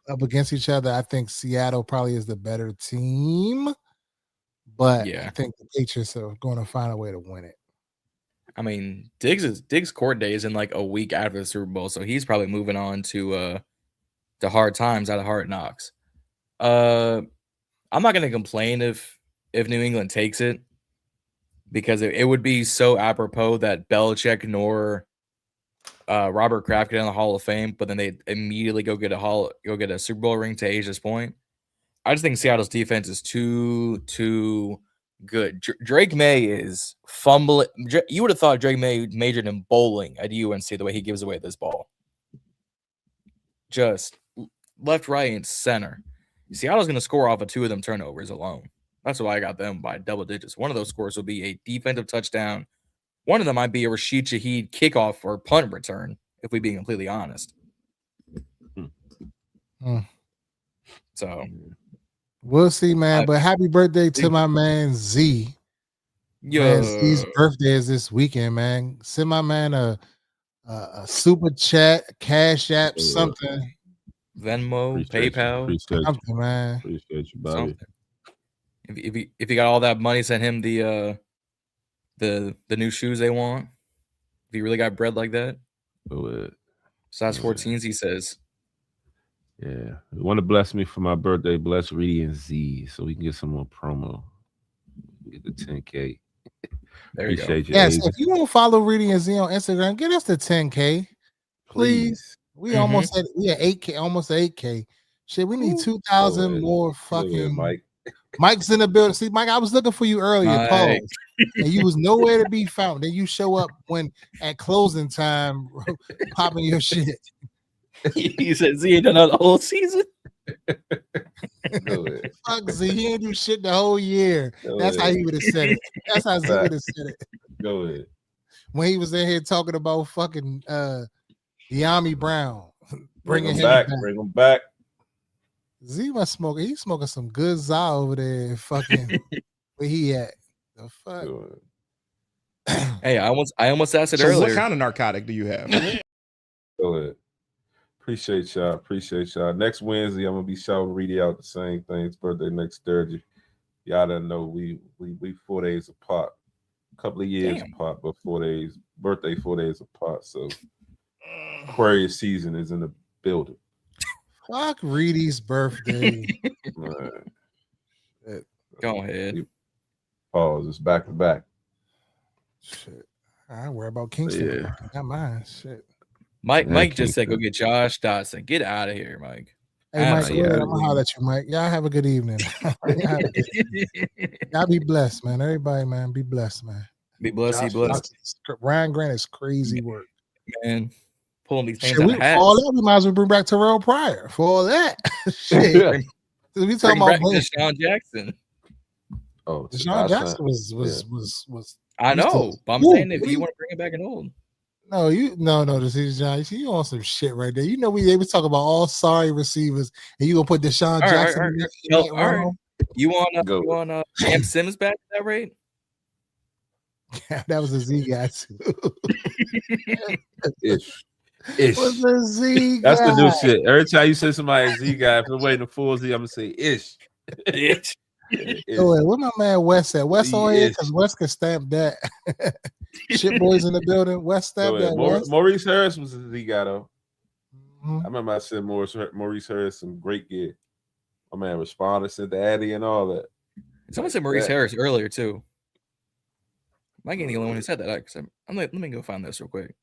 up against each other. I think Seattle probably is the better team, but I think the Patriots are going to find a way to win it. I mean, Diggs' court day is in like a week after the Super Bowl, so he's probably moving on to hard times out of Hard Knocks. I'm not going to complain if New England takes it, because it would be so apropos that Belichick nor Robert Kraft get in the Hall of Fame, but then they immediately go get a Super Bowl ring to Asia's point. I just think Seattle's defense is too good. Drake May is fumbling. You would have thought Drake May majored in bowling at UNC the way he gives away this ball. Just left, right, and center. Seattle's going to score off of 2 of them turnovers alone. That's why I got them by double digits. One of those scores will be a defensive touchdown. One of them might be a Rashid Shaheed kickoff or punt return, if we be completely honest. So we'll see, man. But happy birthday to my man Z. Man, Z's birthday is this weekend, man. Send my man a super chat, Cash App, something. Venmo, PayPal, something, man. Appreciate you, buddy. If you got all that money, send him the new shoes they want. If you really got bread like that. Size 14s, he says. Yeah. You want to bless me for my birthday, bless Reedy and Z so we can get some more promo. Get the 10K. There you go. Yes, if you want to follow Reedy and Z on Instagram, get us the 10K. Please. We almost at 8K, almost 8K. Shit, we need 2,000 more fucking Mike. Mike's in the building. See, Mike, I was looking for you earlier, Paul, and you was nowhere to be found. Then you show up when at closing time, popping your shit. He said Z ain't done the whole season. Fuck Z, he ain't do shit the whole year. That's how he would have said it. That's how Z would have said it. Go ahead. When he was in here talking about fucking Deami Brown, Bring him back. Z was smoking. He's smoking some good za over there. Fucking where he at? The fuck. Hey, I almost asked it earlier. What kind of narcotic do you have? Go ahead. Appreciate y'all. Next Wednesday, I'm gonna be shouting Reedy out the same thing. It's birthday next Thursday. Y'all done know we 4 days apart. a couple of years Damn. apart, but 4 days birthday, 4 days apart. So Aquarius season is in the building. Fuck Reedy's birthday. Right. Go ahead. Pause. It's back to back. Shit. I worry about Kingston. Yeah. Not mine. Shit. Mike just said, "Go get Josh Dotson. Get out of here, Mike." Hey, Mike, Absolutely. I'm gonna holler at you, Mike. Y'all have a good evening. Y'all be blessed, man. Everybody, man, be blessed, man. Be blessed. Be blessed, Ryan Grant is crazy work, man. Pulling these things shit, out of hats. for all that, we might as well bring back Terrell Pryor for all that. Shit. We talking Bring about back Deshaun Jackson. Oh, Deshaun Jackson was. I know, but I'm saying if you want to bring it back and old. No, this is John. You on some shit right there. You know they was talking about all sorry receivers, and you gonna put Deshaun Jackson in that round? You want Cam Simmons back at that rate? That was a Z guy too. Ish. Was a Z That's guy. the new shit. Every time you say somebody Z guy, if they're waiting to full Z, I'm gonna say ish. Ish. Oh, wait, where my man West at? West on here because West can stamp that. Shit boys in the building. West stamp that. Maurice Harris was a Z guy though. Mm-hmm. I remember I said Maurice Harris some great gear. My man responded, sent the Addy and all that. Someone said Maurice Harris earlier too. Mike ain't the only one who said that. I'm like, let me go find this real quick.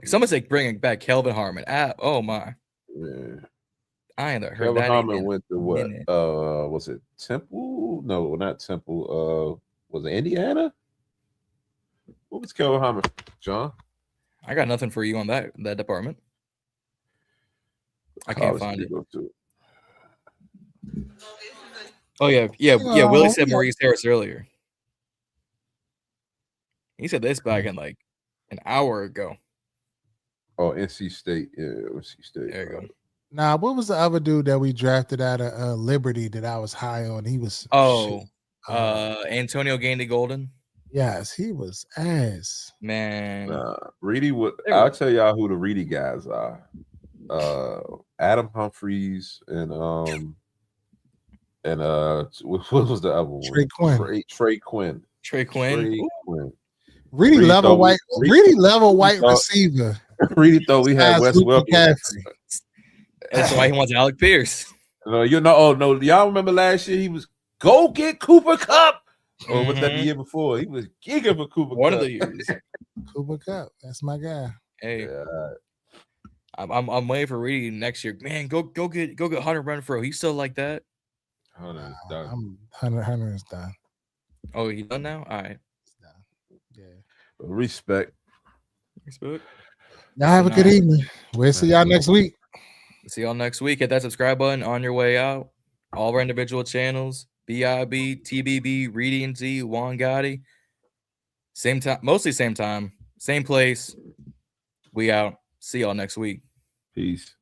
Someone said bringing back Kelvin Harmon. Oh my. Yeah. I ain't heard Kelvin that. Harmon went to what? Was it Temple? No, not Temple. Was it Indiana? What was Kelvin Harmon? John? I got nothing for you on that department. I can't find it. Oh yeah. Willie said Maurice Harris earlier. He said this back in like an hour ago. Oh, NC State. Yeah, NC State. There you go. Nah, what was the other dude that we drafted out of Liberty that I was high on? He was Antonio Gandy Golden. Yes, he was ass. Man. Reedy would. I'll tell y'all who the Reedy guys are. Adam Humphreys and what was the other one? Trey Quinn. Trey Quinn. Trey Quinn. Reedy level white receiver. Reedy thought we had Wes Welker. That's why he wants Alec Pierce. No, y'all remember last year he was go get Cooper Kupp. Or was that the year before? He was giga for Cooper Kupp. One of the years. Cooper Kupp. That's my guy. Hey. Yeah. I'm waiting for Reedy next year. Man, go get Hunter Renfrow. He's still like that. Hunter's done. Hunter is done. Oh, he done now? All right. He's done. Yeah. Respect. Y'all have a good evening. We'll see y'all next week. See y'all next week. Hit that subscribe button on your way out. All of our individual channels. BIB, TBB, Reedy and Z, Juan Gotti. Same time, mostly same time, same place. We out. See y'all next week. Peace.